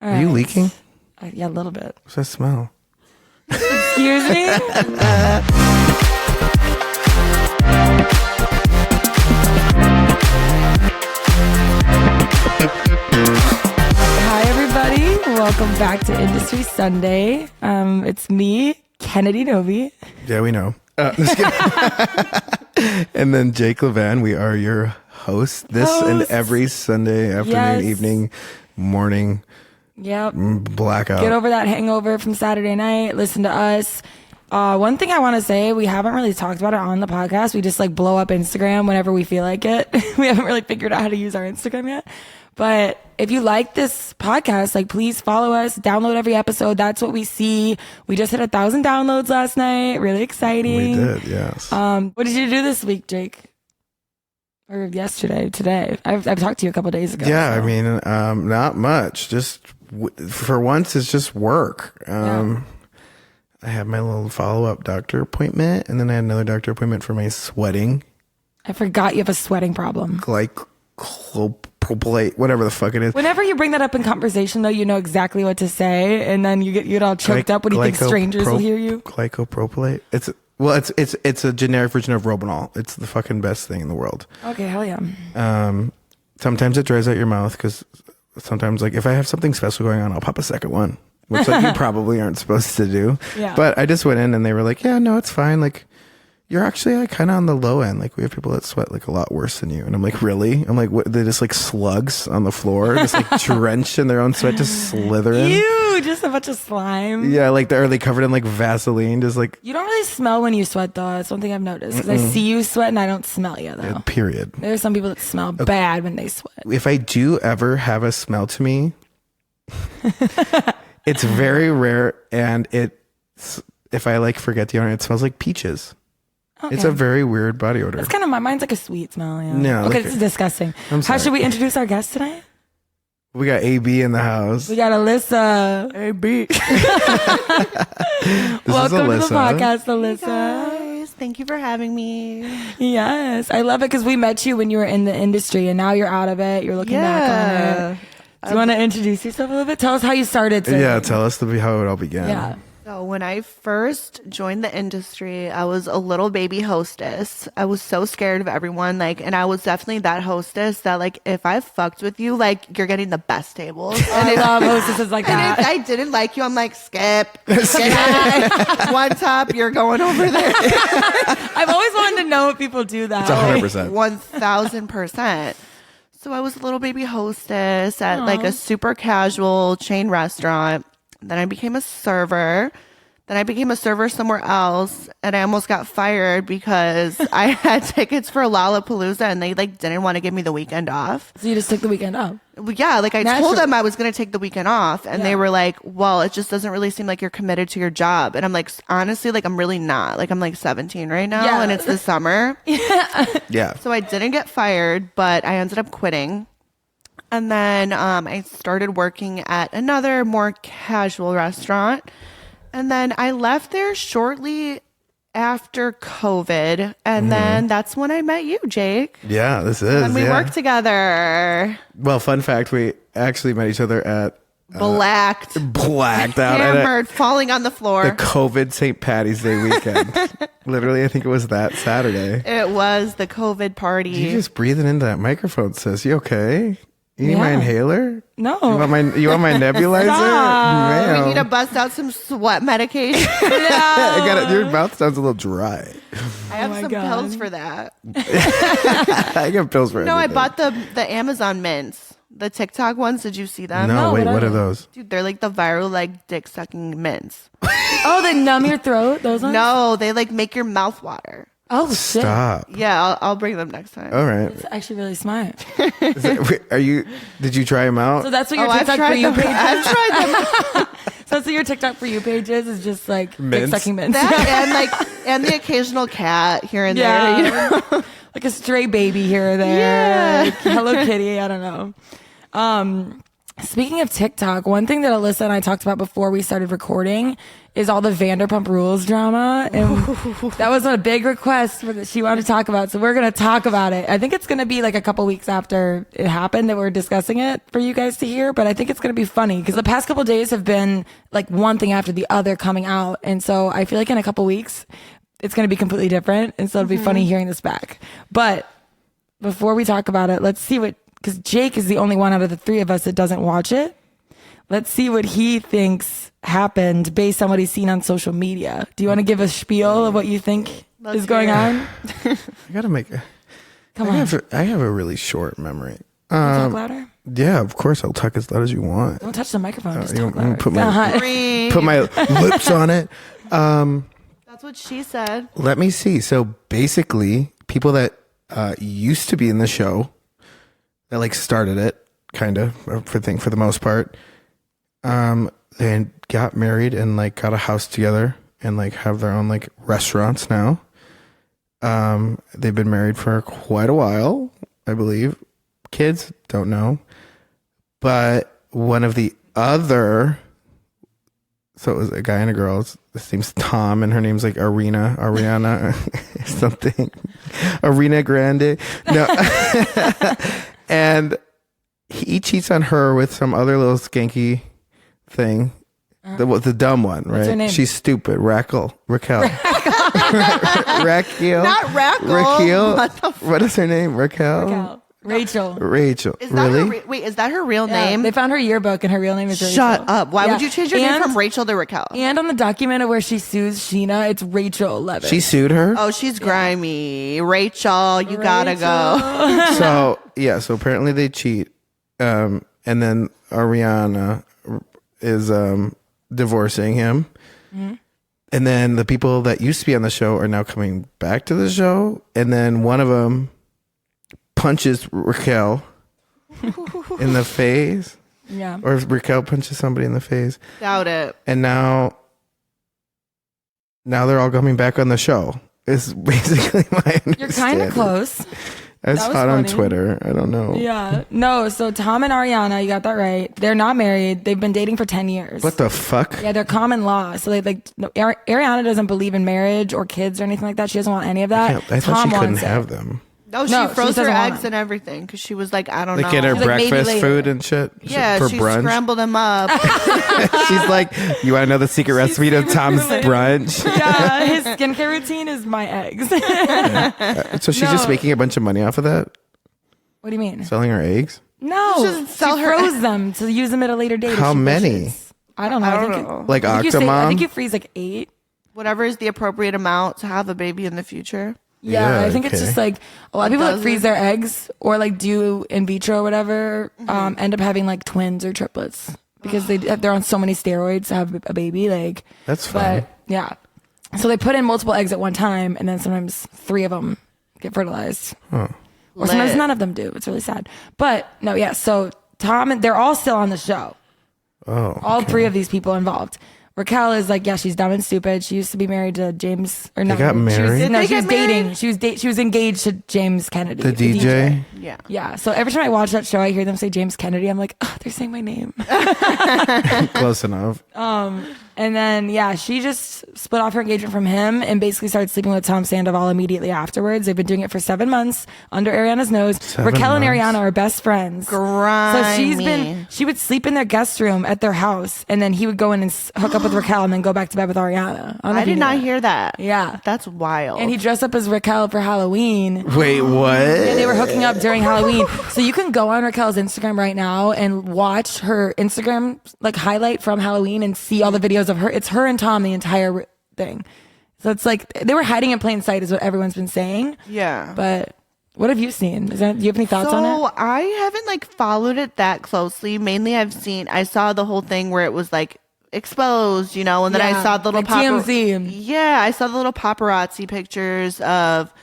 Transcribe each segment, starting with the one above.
Are you leaking? Yeah, a little bit. What's that smell? Excuse me? Hi, everybody. Welcome back to Industry Sunday. It's me, Kennedy Novi. Yeah, we know. Just kidding. And then Jake Levan. We are your hosts and every Sunday afternoon, evening, morning. Yep. Blackout. Get over that hangover from Saturday night. Listen to us. One thing I want to say, we haven't really talked about it on the podcast. We just like blow up Instagram whenever we feel like it. We haven't really figured out how to use our Instagram yet. But if you like this podcast, like please follow us, download every episode. That's what we see. We just hit 1,000 downloads last night. Really exciting. We did, yes. What did you do this week, Jake? Or yesterday, today? I've talked to you a couple days ago. Yeah, so. I mean, not much. Just for once, it's just work. I had my little follow-up doctor appointment, and then I had another doctor appointment for my sweating. I forgot you have a sweating problem. Glycopropylate, whatever the fuck it is. Whenever you bring that up in conversation, though, you know exactly what to say, and then you get all choked up when you think strangers will hear you. Glycopropylate. It's a generic version of Robenol. It's the fucking best thing in the world. Okay, hell yeah. Sometimes it dries out your mouth because sometimes, like, if I have something special going on, I'll pop a second one, which like you probably aren't supposed to do. Yeah. But I just went in and they were like, "Yeah, no, it's fine. Like, you're actually like kind of on the low end. Like, we have people that sweat like a lot worse than you." And I'm like, "Really?" I'm like, "What? They're just like slugs on the floor, just like drenched in their own sweat, just slithering." Ew, just a bunch of slime. Yeah, like are they covered in like Vaseline? Just like you don't really smell when you sweat, though. That's one thing I've noticed because I see you sweat and I don't smell you though. Yeah, period. There are some people that smell bad when they sweat. If I do ever have a smell to me, it's very rare, and if I like forget the odor, it smells like peaches. Okay. It's a very weird body odor. It's kind of mine's like a sweet smell. Yeah. No, okay, it's disgusting. How should we introduce our guest tonight? We got AB in the house. We got Alyssa. AB. Welcome to the podcast, Alyssa. Hey guys, thank you for having me. Yes, I love it because we met you when you were in the industry, and now you're out of it. You're looking back on it. Do you want to introduce yourself a little bit? Tell us how you started. Yeah, tell us how it all began. Yeah. So when I first joined the industry, I was a little baby hostess. I was so scared of everyone, and I was definitely that hostess that, like, if I fucked with you, like, you're getting the best tables. And I love hostesses like that. And if I didn't like you, I'm like, skip. One top, you're going over there. I've always wanted to know if people do that. It's 100%. 1,000%. So I was a little baby hostess at like a super casual chain restaurant. Then I became a server. Then I became a server somewhere else, and I almost got fired because I had tickets for Lollapalooza, and they like didn't want to give me the weekend off. So you just took the weekend off? Well, yeah, like I told them I was going to take the weekend off, and they were like, "Well, it just doesn't really seem like you're committed to your job." And I'm like, honestly, like I'm really not. Like I'm like 17 right now, and it's the summer. Yeah. So I didn't get fired, but I ended up quitting. And then I started working at another more casual restaurant. And then I left there shortly after COVID. And then that's when I met you, Jake. Yeah, this is. And we worked together. Well, fun fact, we actually met each other at... Blacked out. Hammered, falling on the floor. The COVID St. Patty's Day weekend. Literally, I think it was that Saturday. It was the COVID party. You just breathing into that microphone, sis. You okay? You need my inhaler? No. You want my nebulizer? Man. We need to bust out some sweat medication. No. Your mouth sounds a little dry. I have some pills for that. I get pills for everything. I bought the Amazon mints. The TikTok ones. Did you see them? No, wait, what are those? Dude, they're like the viral like dick sucking mints. Oh, they numb your throat? Those ones? No, they like make your mouth water. Oh, shit. Stop. Yeah, I'll bring them next time. All right. It's actually really smart. Did you try them out? So that's what your TikTok for you page is? I've tried them. So that's what your TikTok for you page is just like dick sucking mints. That and the occasional cat here and there. You know? Like a stray baby here or there. Yeah. Like Hello Kitty, I don't know. Speaking of TikTok, one thing that Alyssa and I talked about before we started recording is all the Vanderpump Rules drama. And that was a big request that she wanted to talk about. So we're going to talk about it. I think it's going to be like a couple weeks after it happened that we're discussing it for you guys to hear. But I think it's going to be funny because the past couple days have been like one thing after the other coming out. And so I feel like in a couple weeks, it's going to be completely different. And so it'll be funny hearing this back. But before we talk about it, let's see because Jake is the only one out of the three of us that doesn't watch it. Let's see what he thinks happened based on what he's seen on social media. Do you want to give a spiel of what you think is going on? I gotta make it. Come on. I have a really short memory. Talk louder? Yeah, of course. I'll talk as loud as you want. Don't touch the microphone. Just You talk don't louder. put my lips on it. That's what she said. Let me see. So basically, people that used to be in the show that like started it, kind of for the most part, they got married and like got a house together and like have their own like restaurants now. They've been married for quite a while, I believe. Kids, don't know. But one of the other, so it was a guy and a girl. This name's Tom, and her name's like Ariana, something. Arena Grande. No. And he cheats on her with some other little skanky thing. The dumb one, right? What's her name? She's stupid. Raquel. Raquel. Not Raquel. Raquel. What is her name? Raquel. Rachel. Is that really? wait, is that her real Yeah, name? they found her yearbook and her real name is Rachel. Shut up. Why Yeah. would you change your name from Rachel to Raquel? And on the document of where she sues Sheena, it's Rachel Levitt. She sued her. Oh, she's grimy. Rachel, you gotta go. So apparently they cheat. And then Ariana is divorcing him. Mm-hmm. And then the people that used to be on the show are now coming back to the show. And then one of them punches Raquel in the face. Yeah. Or if Raquel punches somebody in the face. Doubt it. And now they're all coming back on the show. Is basically my understanding. You're kind of close. I saw it on Twitter. I don't know. Yeah. No, so Tom and Ariana, you got that right. They're not married. They've been dating for 10 years. What the fuck? Yeah, they're common law. So Ariana doesn't believe in marriage or kids or anything like that. She doesn't want any of that. I thought Tom she couldn't wants it. have them. No, she froze her eggs and everything because she was like, I don't know. Like in her She's like, maybe breakfast later. food and shit? Yeah, for she brunch? scrambled them up. She's like, you want to know the secret recipe to Tom's brunch? Yeah, his skincare routine is my eggs. So she's just making a bunch of money off of that? What do you mean? Selling her eggs? No, She doesn't sell she her froze them to use them at a later date. if How she many? wishes. I don't know. I don't know. Like I Octomom? think you freeze like 8. Whatever is the appropriate amount to have a baby in the future. Yeah, Yeah, I think it's okay. just like a lot of people that Does freeze it? their eggs or like do in vitro or whatever end up having like twins or triplets because they're on so many steroids to have a baby. Like That's fine. But yeah, so they put in multiple eggs at one time, and then sometimes 3 of them get fertilized, or sometimes Lit. none of them do. It's really sad. But no, yeah. So Tom and they're all still on the show. Oh, All 3 of these people involved. Raquel is like, yeah, she's dumb and stupid. She used to be married to James, or not. got married? She They was get dating. married? She was engaged to James Kennedy, the DJ? Yeah. Yeah. So every time I watch that show, I hear them say James Kennedy. I'm like, oh, they're saying my name. Close enough. And then, yeah, she just split off her engagement from him and basically started sleeping with Tom Sandoval immediately afterwards. They've been doing it for 7 months under Ariana's nose. 7 Raquel and months? Ariana are best friends. Grimy. So she would sleep in their guest room at their house, and then he would go in and hook up with Raquel and then go back to bed with Ariana. I did not hear that. Yeah. That's wild. And he dressed up as Raquel for Halloween. Wait, what? And they were hooking up during Halloween. So you can go on Raquel's Instagram right now and watch her Instagram like highlight from Halloween and see all the videos of her. It's her and Tom the entire thing. So it's like they were hiding in plain sight is what everyone's been saying. Yeah. But what have you seen? Do you have any thoughts on it? So I haven't like followed it that closely. Mainly I saw the whole thing where it was like exposed, and then I Yeah, saw the little like TMZ. Yeah, I saw the little paparazzi pictures of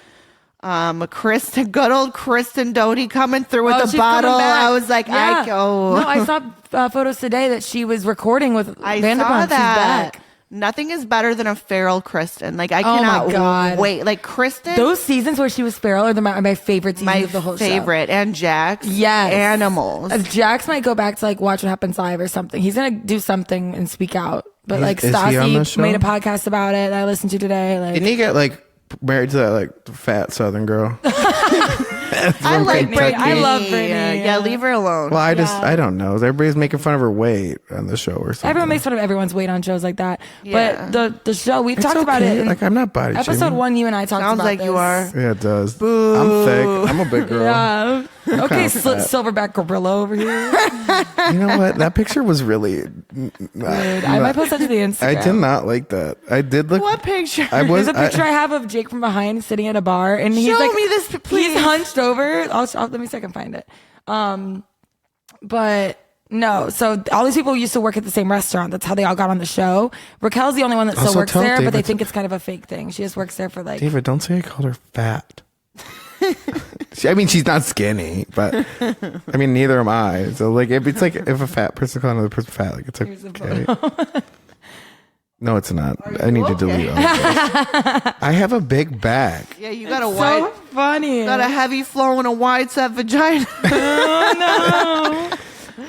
good old Kristen Doty coming through with a she's bottle. coming back. I was like, Yeah. No, I saw photos today that she was recording with I Vanderpump. saw She's that. back. Nothing is better than a feral Kristen. Like, I Oh my God. cannot wait. Like, Kristen. Those seasons where she was feral are my favorite seasons of the whole show. My favorite. And Jax. Yes. Animals. Jax might go back to like Watch What Happens Live or something. He's going to do something and speak out. But like Is he on the Stassi show? made a podcast about it that I listened to today. Like, Didn't he get like married to that like fat Southern girl? I like Brittany. Brittany. I love Brittany. Yeah, leave her alone. Well, I don't know. Everybody's making fun of her weight on the show or something. everyone makes fun of everyone's weight on shows like that. Yeah. But the show, we've It's talked about okay. it. In Like, I'm not body episode shaming. 1, you and I talked Sounds about like this. you are. Yeah, it does. Boo. I'm thick. I'm a big girl. Yeah. Okay, kinda fat. silverback gorilla over here. You know what? That picture was really. I might post that to the Instagram. I did not like that. I did look. What picture? I was. There's a picture I have of Jake from behind sitting at a bar, and he's Show like, me this, please. He's hunched over. Let me see if I can find it. But no, so all these people used to work at the same restaurant. That's how they all got on the show. Raquel's the only one that still Also, works tell there, but they David think it's kind of a fake thing. She just works there for like. David, don't say I called her fat. I mean, she's not skinny, but I mean, neither am I. So, like, if it's like if a fat person calls another person fat, like, it's Here's the okay. photo. No, it's not. I need to delete all of this. I have a big bag. Yeah, you got a So wide, funny. got a heavy flow and a wide set vagina.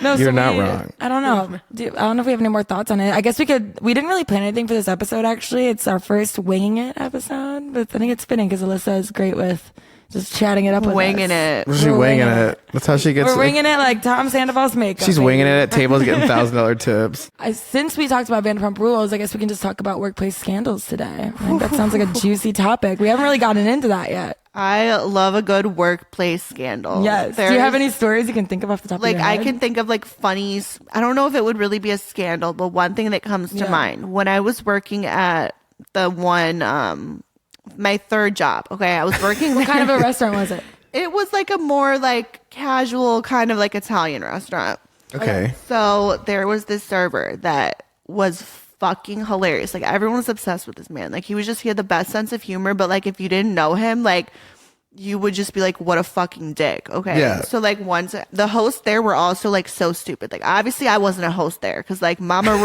No, You're not wrong. I don't know. I don't know if we have any more thoughts on it. I guess we didn't really plan anything for this episode, actually. It's our first winging it episode, but I think it's fitting because Alyssa is great with just chatting it up with Winging us. it. She's We're winging winging it. That's how she gets. We're winging it like Tom Sandoval's makeup. She's baby. winging it at tables, getting $1,000 tips. Since we talked about Vanderpump Rules, I guess we can just talk about workplace scandals today. I think that sounds like a juicy topic. We haven't really gotten into that yet. I love a good workplace scandal. Yes. Do you have any stories you can think of off the top of Like, your head? I can think of like funnies. I don't know if it would really be a scandal, but one thing that comes to mind when I was working at the one, my third job. Okay, I was working. What kind of a restaurant was it? It was like a more like casual kind of like Italian restaurant. Okay. So there was this server that was fucking hilarious. Like, everyone was obsessed with this man. Like, he had the best sense of humor, but like, if you didn't know him, like, you would just be like, what a fucking dick. Okay. Yeah. So like, once the hosts there were also like so stupid. Like, obviously I wasn't a host there because like mama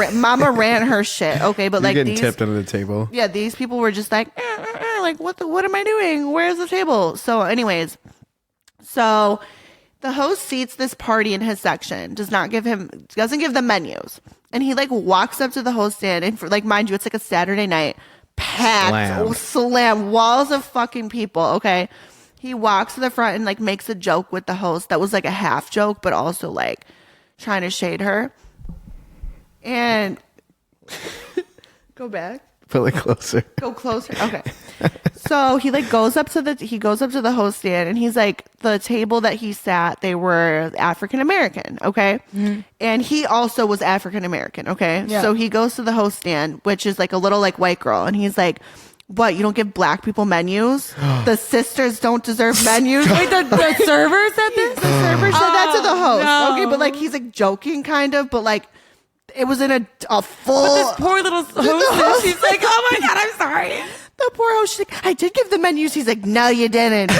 ran her shit. Okay. But You're like getting these, tipped under the table. yeah, these people were just like, like, what am I doing? Where's the table? So anyways, so the host seats this party in his section, doesn't give them menus. And he like walks up to the host stand, and for like, mind you, it's like a Saturday night, packed, slam walls of fucking people. Okay. He walks to the front and like makes a joke with the host that was like a half joke, but also like trying to shade her. And go back. Pull it closer. Go closer. Okay. So he like goes up to the host stand, and he's like, the table that he sat, they were African American. Okay. Mm-hmm. And he also was African American. Okay. Yeah. So he goes to the host stand, which is like a little like white girl. And he's like, what? You don't give black people menus? The sisters don't deserve menus? Wait, the server said this? The server said that to the host. No. Okay. But like, he's like joking kind of, but like, it was in a full. But this poor little hostess, she's like, oh my God, I'm sorry. The poor host, she's like, I did give the menus. He's like, no, you didn't.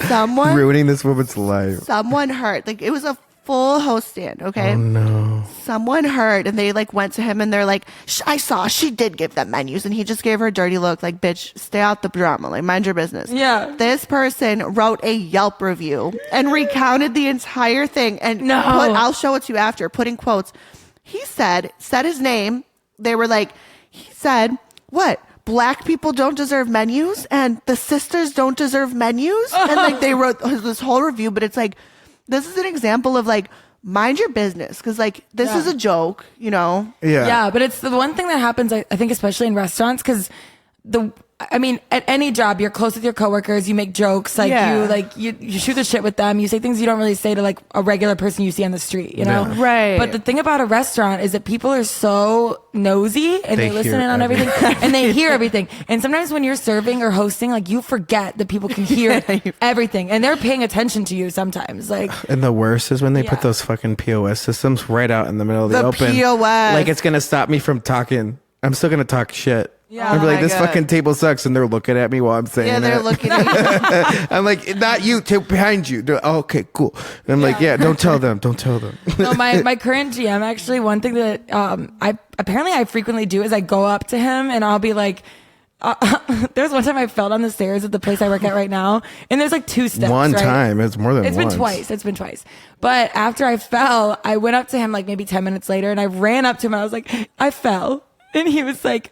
Someone Ruining this woman's life. Someone heard. Like, it was a full host stand, okay? Oh, no. Someone heard, and they, like, went to him, and they're like, I saw she did give them menus. And he just gave her a dirty look, like, bitch, stay out the drama. Like, mind your business. Yeah. This person wrote a Yelp review and recounted the entire thing. And I'll show it to you after, putting quotes. He said his name. They were like, he said, what? Black people don't deserve menus and the sisters don't deserve menus. And like, they wrote this whole review, but it's like, this is an example of like, mind your business. Cause like, this is a joke, you know? Yeah. Yeah. But it's the one thing that happens, I think, especially in restaurants. Cause at any job, you're close with your coworkers, you make jokes, like you shoot the shit with them, you say things you don't really say to like a regular person you see on the street, you know? Yeah. Right. But the thing about a restaurant is that people are so nosy and they listen in on everything and they hear everything. And sometimes when you're serving or hosting, like you forget that people can hear everything and they're paying attention to you sometimes. Like, and the worst is when they put those fucking POS systems right out in the middle of the open. POS. Like, it's going to stop me from talking. I'm still going to talk shit. Yeah. I'd be like, my this God. fucking table sucks, and they're looking at me while I'm saying Yeah, they're it. looking at you. I'm like, not you, behind you. Oh, okay, cool. And I'm like, yeah, don't tell them. Don't tell them. No, my current GM, actually, one thing that I frequently do is I go up to him and I'll be like, there's one time I fell down the stairs at the place I work at right now, and there's like 2 steps. One right? time. It's more than It's once. been twice. But after I fell, I went up to him like maybe 10 minutes later, and I ran up to him and I was like, I fell. And he was like,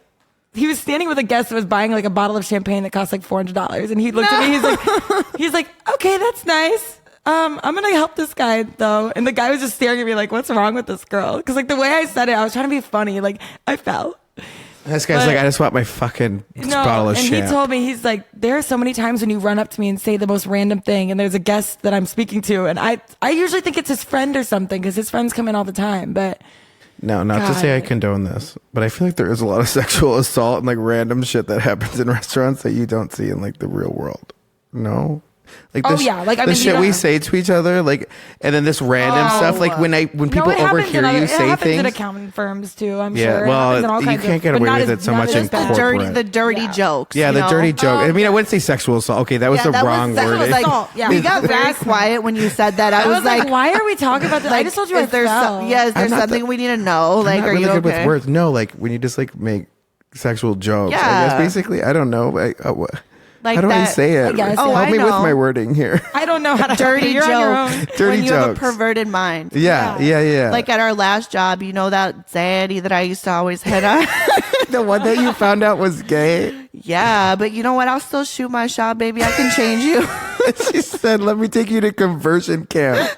he was standing with a guest that was buying like a bottle of champagne that cost like $400. And he looked at me, he's like, okay, that's nice. I'm going to help this guy though. And the guy was just staring at me like, what's wrong with this girl? Cause like the way I said it, I was trying to be funny. Like I fell. This guy's like, I just want my fucking bottle of and champ. he told me, he's like, there are so many times when you run up to me and say the most random thing, and there's a guest that I'm speaking to, and I usually think it's his friend or something, because his friends come in all the time. But No, not to say I condone this, but I feel like there is a lot of sexual assault and like random shit that happens in restaurants that you don't see in like the real world. No. Like Oh, the yeah. Like, I the mean, you shit we don't- say to each other, like, and then this random stuff, like when people it happens overhear in you it say happens things. at accounting firms too. I'm Yeah, sure. well, It happens in all you kinds can't of, get but away not with as- it so not much as in bad. corporate. The dirty jokes. Yeah, you the know? dirty joke. I mean, I wouldn't say sexual assault. Okay, that was the that wrong that word. was like, Assault, yeah. we got very quiet when you said that. I was like, why are we talking about this? I just told you I is there fell. is there I'm not something we need to know? I'm Like, not are really you good okay? with words. No, like when you just like make sexual jokes. I Yeah. guess basically, I don't know. Like how do I that- say it? I guess, Help yeah. I me with know. my wording here. I don't know how to Dirty You're on your own. joke. Dirty when you have a jokes. perverted mind. Yeah. Like at our last job, you know that Zaddy that I used to always hit on? the one that you found out was gay. Yeah, but you know what? I'll still shoot my shot, baby. I can change you. She said, "Let me take you to conversion camp."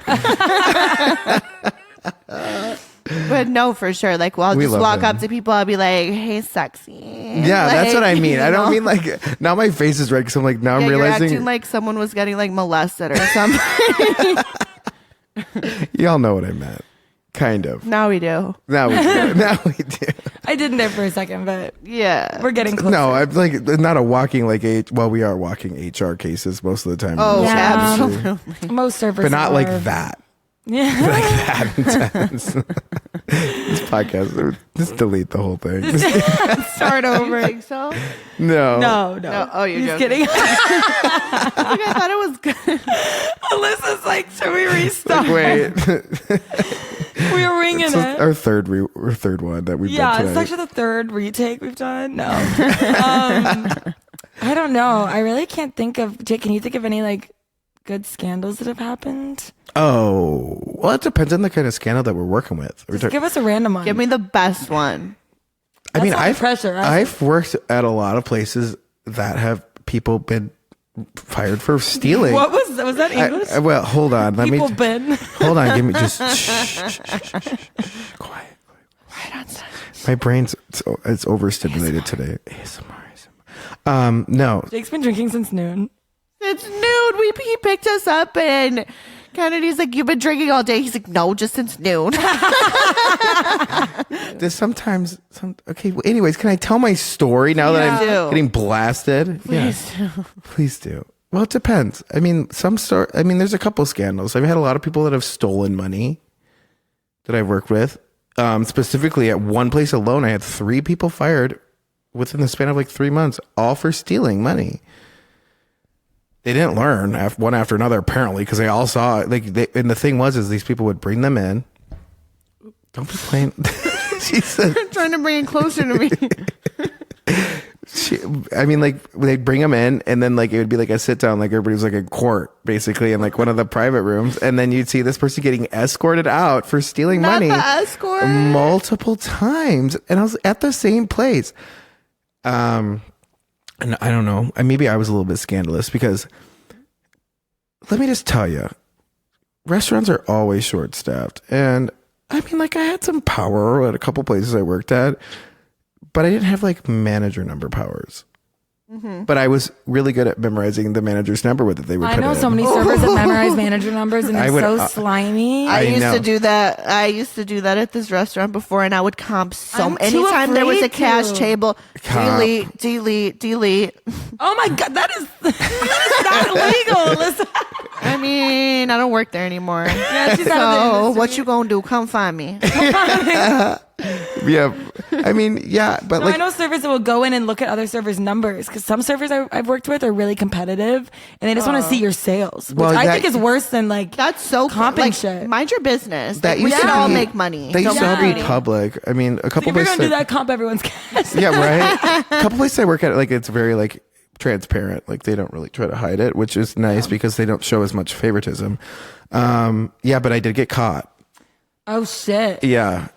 But no, for sure. Like, well, I'll We just love walk him. up to people. I'll be like, hey, sexy. Yeah, that's what I mean. you I don't know? mean like now my face is red because I'm like now I'm Yeah, you're realizing acting like someone was getting like molested or something. y'all know what I meant. Kind of. Now we do. Now we do. Now we do. I didn't there for a second, but Yeah. we're getting close. No, I'm like not a walking like well, we are walking HR cases most of the time. Oh, Yeah. absolutely. Most servers, but not like are. that. Yeah. Like that intense. This podcast, just delete the whole thing. Start over. You think so? No. No. Oh, you're He's joking. kidding. I thought it was good. Alyssa's like, should we restart? Wait. We were winging It's it. our third one that we've Yeah, done it's tonight. actually the third retake we've done. No. I don't know. I really can't think of. Jake, can you think of any like good scandals that have happened? Oh, well, it depends on the kind of scandal that we're working with. Just give us a random one. Give me the best one. I mean, That's not pressure. I've worked at a lot of places that have people been fired for stealing. What was that English? Well, hold on. Let People me been. hold on. Give me just shh, quiet. My brain's it's overstimulated today. ASMR. No. Jake's been drinking since noon. It's nude. He picked us up and Kennedy's like, you've been drinking all day. He's like, no, just since noon. There's sometimes okay. Well, anyways, can I tell my story now that I'm do. getting blasted? Please do. Well, it depends. I mean, there's a couple scandals. I've had a lot of people that have stolen money that I've worked with. Specifically at one place alone, I had 3 people fired within the span of like 3 months, all for stealing money. They didn't learn one after another, apparently, because they all saw it. And the thing was these people would bring them in. Don't be playing. She said, Trying to bring it closer to me. they'd bring them in, and then like it would be like a sit down, like everybody was like in court, basically, in like one of the private rooms, and then you'd see this person getting escorted out for stealing Not money the escort. multiple times, and I was at the same place. And I don't know. Maybe I was a little bit scandalous because let me just tell you, restaurants are always short staffed. And I mean, like I had some power at a couple places I worked at, but I didn't have like manager number powers. But I was really good at memorizing the manager's number with it. They would I put know in. so many servers that memorize manager numbers, and I it's would- so slimy. I used know. to do that. I used to do that at this restaurant before, and I would comp I'm too anytime there was a afraid cash to. table. Comp. Delete. Oh my god, that is not illegal, Alyssa. I mean, I don't work there anymore. Yeah, she's out of the So industry. what you gonna do? Come find me. Yeah. I mean, yeah, but no, like I know servers that will go in and look at other servers' numbers because some servers I've worked with are really competitive and they just want to see your sales, which Well, I think is worse than like That's so comping like, shit. mind your business. that we used can to all be- make money. They Don't used to be be greedy. public. I mean, a couple If you're places. gonna do that, comp everyone's cash. Yeah, right. A couple places I work at, like it's very like transparent. Like they don't really try to hide it, which is nice because they don't show as much favoritism. Yeah, but I did get caught. Oh shit. Yeah.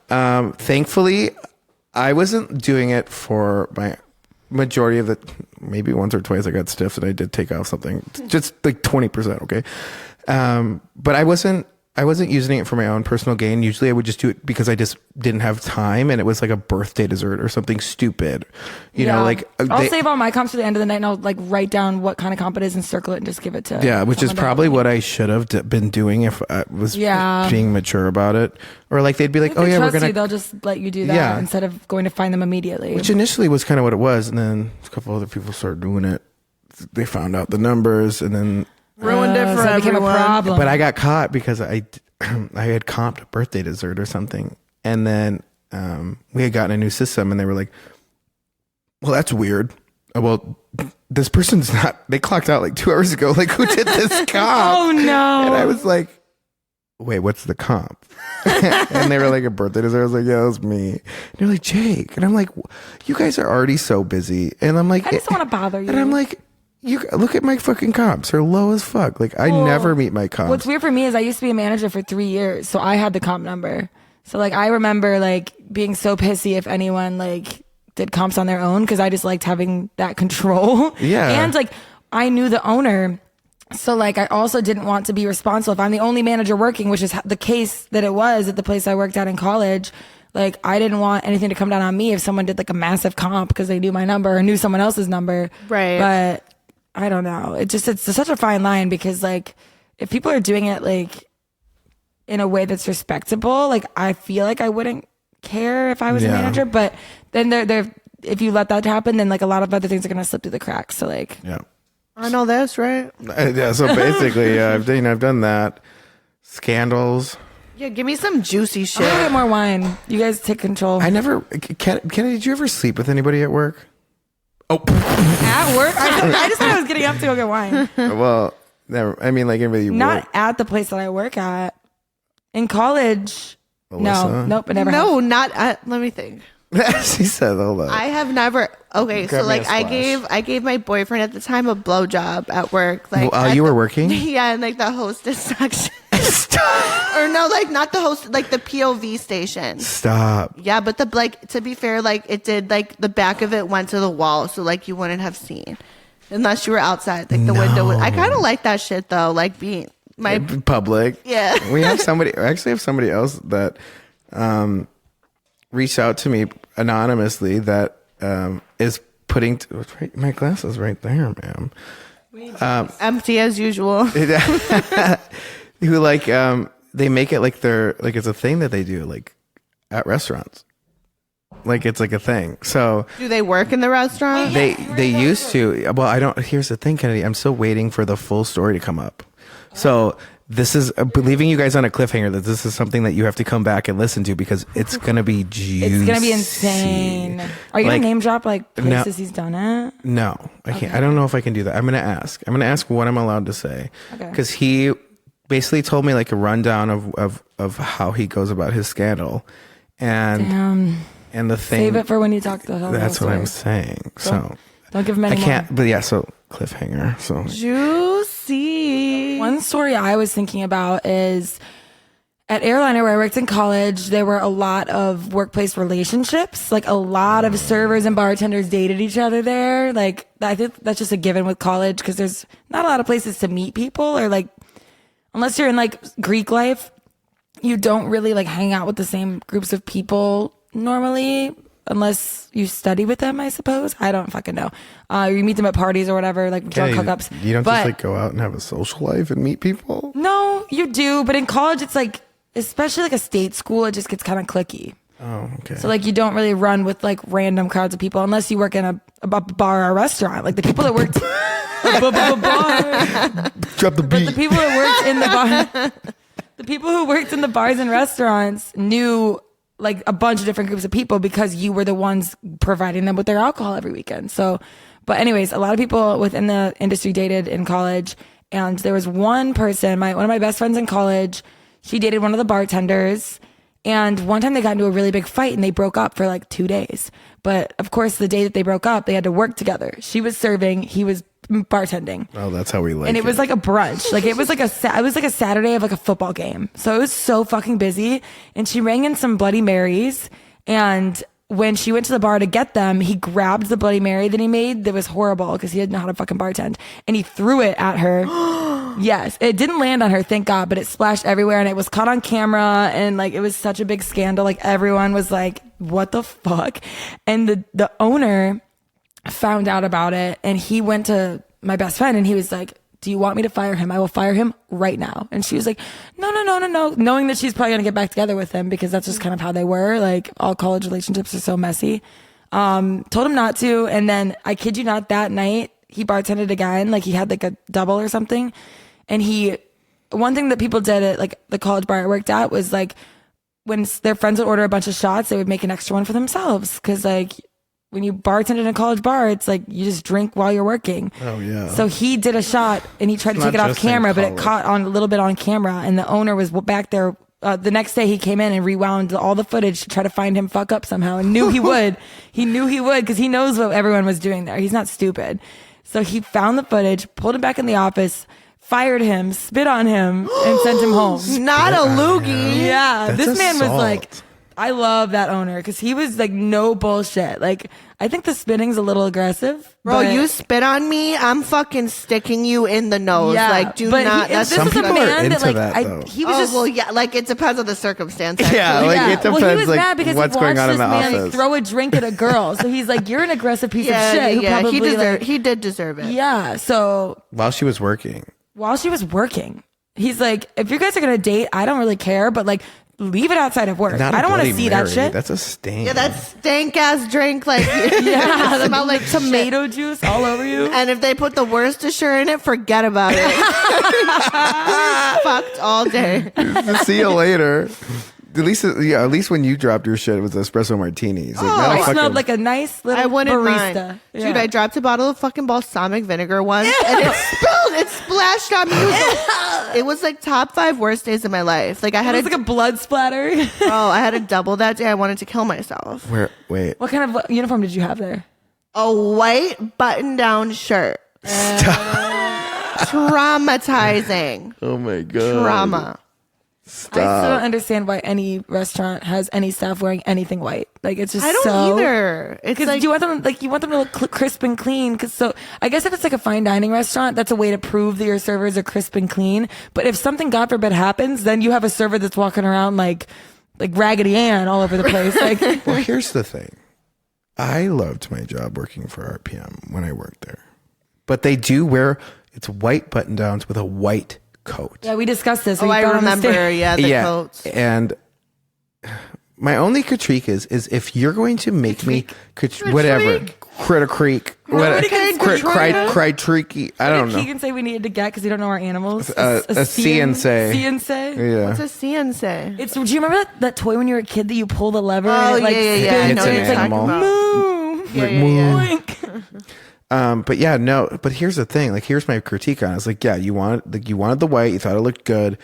Thankfully, I wasn't doing it for my majority of the, maybe once or twice I got stiffed and I did take off something, just like 20%. Okay. But I wasn't using it for my own personal gain. Usually I would just do it because I just didn't have time and it was like a birthday dessert or something stupid. You know, like I'll save all my comps to the end of the night and I'll like write down what kind of comp it is and circle it and just give it to which is someone probably what I should have been doing if I was being mature about it. Or like they'd be like, if oh they yeah, we're trust gonna. you, they'll just let you do that instead of going to find them immediately. Which initially was kind of what it was, and then a couple other people started doing it. They found out the numbers, and then Ruined it for so it became a everyone. problem. But I got caught because I had comped a birthday dessert or something, and then we had gotten a new system, and they were like, "Well, that's weird." Well, this person's not. They clocked out like 2 hours ago. Like, who did this comp? Oh no! And I was like, "Wait, what's the comp?" And they were like, "A birthday dessert." I was like, "Yeah, it was me." And they're like, "Jake," and I'm like, "You guys are already so busy," and I'm like, I just don't want to bother you. and I'm like, you look at my fucking comps. They're low as fuck. Like I never meet my comps. What's weird for me is I used to be a manager for 3 years, so I had the comp number. So like I remember like being so pissy if anyone like did comps on their own because I just liked having that control. Yeah. And like I knew the owner. So like I also didn't want to be responsible if I'm the only manager working, which is the case that it was at the place I worked at in college. Like I didn't want anything to come down on me if someone did like a massive comp because they knew my number or knew someone else's number. Right. But I don't know. It's such a fine line because like if people are doing it like in a way that's respectable, like I feel like I wouldn't care if I was a manager, but then they're if you let that happen, then like a lot of other things are gonna slip through the cracks. So like I know this, right? Yeah. So basically, I've done that. Scandals. Yeah, give me some juicy I'm shit. gonna get more wine. You guys take control. I never. Kenny, did you ever sleep with anybody at work? Oh, At work? I just thought I was getting up to go get wine. well, never. I mean, like anybody. Not at the place that I work at. In college. Alyssa? No, nope, it never No, happened. not at, let me think. She said, "Hold on." I have never. Okay, Grab so me a like I splash. gave my boyfriend at the time a blowjob at work. Like you were working? Yeah, and like the hostess section. Or no, like not the host, like the POV station. Stop. Yeah, but the like to be fair, like it did like the back of it went to the wall, so like you wouldn't have seen unless you were outside. Like the window. I kind of like that shit though. Like being my Public. yeah. We have somebody. I actually have somebody else that reached out to me anonymously that is putting. Right, my glasses right there, ma'am. Empty as usual. Who like they make it like they're like it's a thing that they do like at restaurants. Like it's like a thing. So Do they work in the restaurant? they used to. Well, I don't. Here's the thing, Kennedy. I'm still waiting for the full story to come up. So this is leaving you guys on a cliffhanger that this is something that you have to come back and listen to because it's gonna be juicy. It's gonna be insane. Are you Like, gonna name drop like no. places he's done it? No, I can't. I don't know if I can do that. I'm gonna ask. I'm gonna ask what I'm allowed to say Okay. because he basically told me like a rundown of how he goes about his scandal, and the thing. Save it for when you talk to the whole That's what story. I'm saying. So Don't give him I any can't. more. But yeah, so cliffhanger. So Juicy. One story I was thinking about is at Airliner where I worked in college, there were a lot of workplace relationships. Like a lot of servers and bartenders dated each other there. Like I think that's just a given with college because there's not a lot of places to meet people or like unless you're in like Greek life, you don't really like hang out with the same groups of people normally unless you study with them, I suppose. I don't fucking know. You meet them at parties or whatever, like drunk hookups. You don't But- just like go out and have a social life and meet people. No, you do. But in college, it's like, especially like a state school, it just gets kind of cliquey. Oh, okay. So like you don't really run with like random crowds of people unless you work in a bar or a restaurant. Like the people that worked bar. Drop the But beat. the people that worked in the bar, the people who worked in the bars and restaurants knew like a bunch of different groups of people because you were the ones providing them with their alcohol every weekend. So, but anyways, a lot of people within the industry dated in college. And there was one person, one of my best friends in college, she dated one of the bartenders. And one time they got into a really big fight and they broke up for like 2 days. But of course, the day that they broke up, they had to work together. She was serving, he was bartending. Oh, that's how we like it. And it was like a brunch. Like it was like a Saturday of like a football game. So it was so fucking busy. And she rang in some Bloody Marys. And when she went to the bar to get them, he grabbed the Bloody Mary that he made that was horrible because he didn't know how to fucking bartend. And he threw it at her. Yes, it didn't land on her, thank God, but it splashed everywhere and it was caught on camera and like it was such a big scandal. Like everyone was like, what the fuck? And the owner found out about it and he went to my best friend and he was like, do you want me to fire him? I will fire him right now. And she was like, no, knowing that she's probably gonna get back together with him because that's just kind of how they were. Like all college relationships are so messy. Told him not to, and then I kid you not, that night he bartended again, like he had like a double or something. And one thing that people did at like the college bar I worked at was like when their friends would order a bunch of shots, they would make an extra one for themselves. Cause like when you bartend in a college bar, it's like you just drink while you're working. Oh yeah. So he did a shot and he tried to take it off camera, but it caught on a little bit on camera. And the owner was back there. The next day he came in and rewound all the footage to try to find him fuck up somehow and knew he would. He knew he would because he knows what everyone was doing there. He's not stupid. So he found the footage, pulled him back in the office, fired him, spit on him, and sent him home. Not a loogie. Yeah. That's this man was assault. like, I love that owner because he was like, no bullshit. Like, I think the spitting's a little aggressive. Bro, you spit on me, I'm fucking sticking you in the nose. Yeah, like, do but not. this Some is a people are man into that like that, though. he was Oh, just well, yeah, like it depends on the circumstance. Actually. Yeah, like it depends well, he was like mad because what's he going watched on in this the man office. throw a drink at a girl. So he's like, you're an aggressive piece of shit. Who probably, he did deserve it. Yeah. So While she was working. while she was working, he's like, if you guys are gonna date, I don't really care, but like, leave it outside of work. Not I don't want to Bloody see Mary. that shit. That's a stain. Yeah, that stank ass drink, like Yeah, it smelled like tomato juice all over you. And if they put the Worcestershire in it, forget about it. Fucked all day. See you later. At least when you dropped your shit, it was espresso martinis. Like, not a I fucking- smelled like a nice little I wouldn't barista. mind. Yeah. Dude, I dropped a bottle of fucking balsamic vinegar once and it splashed on me. It was like top 5 worst days of my life. Like I had It was like a blood splatter. I had a double that day. I wanted to kill myself. Wait. What kind of uniform did you have there? A white button-down shirt. Traumatizing. Oh my god. Trauma. I still don't understand why any restaurant has any staff wearing anything white. Like it's just I don't so either. It's because like you want them to look crisp and clean. Because so I guess if it's like a fine dining restaurant, that's a way to prove that your servers are crisp and clean. But if something God forbid happens, then you have a server that's walking around like Raggedy Ann all over the place. Like Well, here's the thing. I loved my job working for RPM when I worked there. But they do wear it's white button downs with a white coat. yeah, we discussed this. Oh, I remember. Yeah, the yeah. coats. And my only critique is if you're going to make me whatever Critter Creek, Nobody can say Critricky, I don't know. Keegan say we needed to get because you don't know our animals. A CNC. CNC. Yeah. What's a CNC? Do you remember that toy when you were a kid that you pull the lever? Oh, and it, yeah. I It's know an what you're talking animal. about. Moo. Yeah. But yeah, no. But here's the thing. Like, here's my critique on it. It's like, yeah, you wanted the white. You thought it looked good,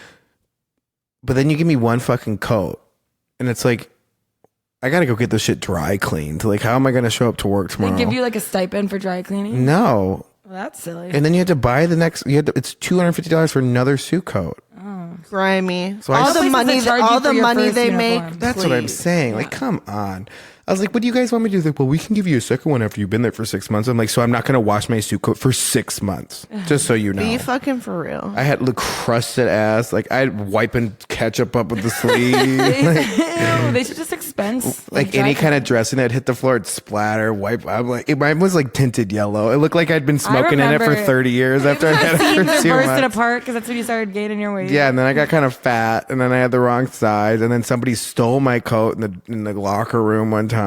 but then you give me one fucking coat, and it's like, I gotta go get this shit dry cleaned. Like, how am I gonna show up to work tomorrow? They give you like a stipend for dry cleaning. No. Well, that's silly. And then you had to buy the next. It's $250 for another suit coat. Grimy. So I- all the places money, that charge you all for the your money first they uniform. make. That's what I'm please. saying. Like, come on. I was like, what do you guys want me to do? They're like, well, we can give you a second one after you've been there for 6 months. I'm like, so I'm not going to wash my suit coat for 6 months. Just so you know. Be fucking for real. I had crusted ass. Like, I'd wiping ketchup up with the sleeve. Ew, they should just expense Like any kind of dressing that hit the floor, it'd splatter, wipe. I'm like, mine was like tinted yellow. It looked like I'd been smoking in it for remember 30 years after I had it Seams for are 2 bursted months. apart because that's when you started gaining your weight. Yeah, and then I got kind of fat, and then I had the wrong size, and then somebody stole my coat in the locker room one time.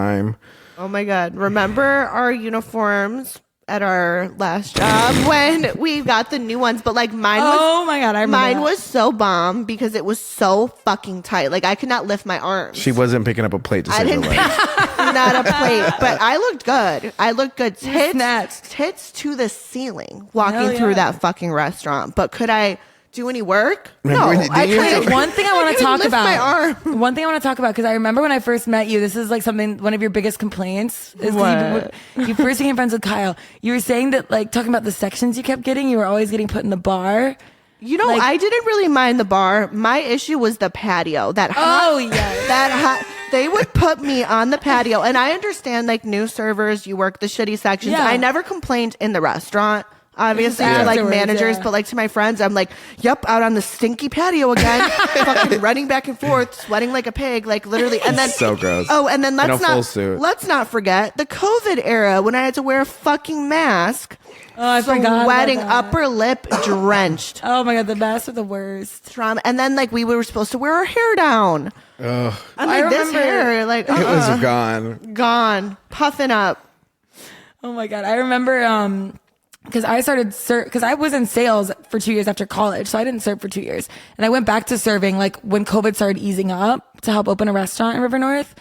Oh my God. Remember our uniforms at our last job when we got the new ones, but like mine was, oh my God, I remember mine that. was so bomb because it was so fucking tight. Like I could not lift my arms. She wasn't picking up a plate to save her life. Not a plate, but I looked good. I looked good. Snatched. Tits to the ceiling Hell walking through yeah. that fucking restaurant. But could I do any work? Remember No, when you I did couldn't. One thing I want to couldn't talk lift about. my arm. One thing I want to talk about because I remember when I first met you. This is like one of your biggest complaints. Is What? you first became friends with Kyle. You were saying that like talking about the sections you kept getting. You were always getting put in the bar. You know, Like- I didn't really mind the bar. My issue was the patio. They would put me on the patio, and I understand like new servers, you work the shitty sections. Yeah. I never complained in the restaurant. Obviously, to like Afterwards, managers, yeah. but like to my friends, I'm like, yep, out on the stinky patio again, fucking running back and forth, sweating like a pig, like literally. And then So gross. Oh, and then In a full suit. let's not forget the COVID era when I had to wear a fucking mask. Oh, I forgot. Sweating, about that. upper lip drenched. Oh my God, the masks are the worst. Trauma. And then like we were supposed to wear our hair down. Ugh. I'm I like, this remember- hair, like, It was gone, puffing up. Oh my God, I remember because I started because I was in sales for 2 years after college, so I didn't serve for 2 years, and I went back to serving like when COVID started easing up to help open a restaurant in River North.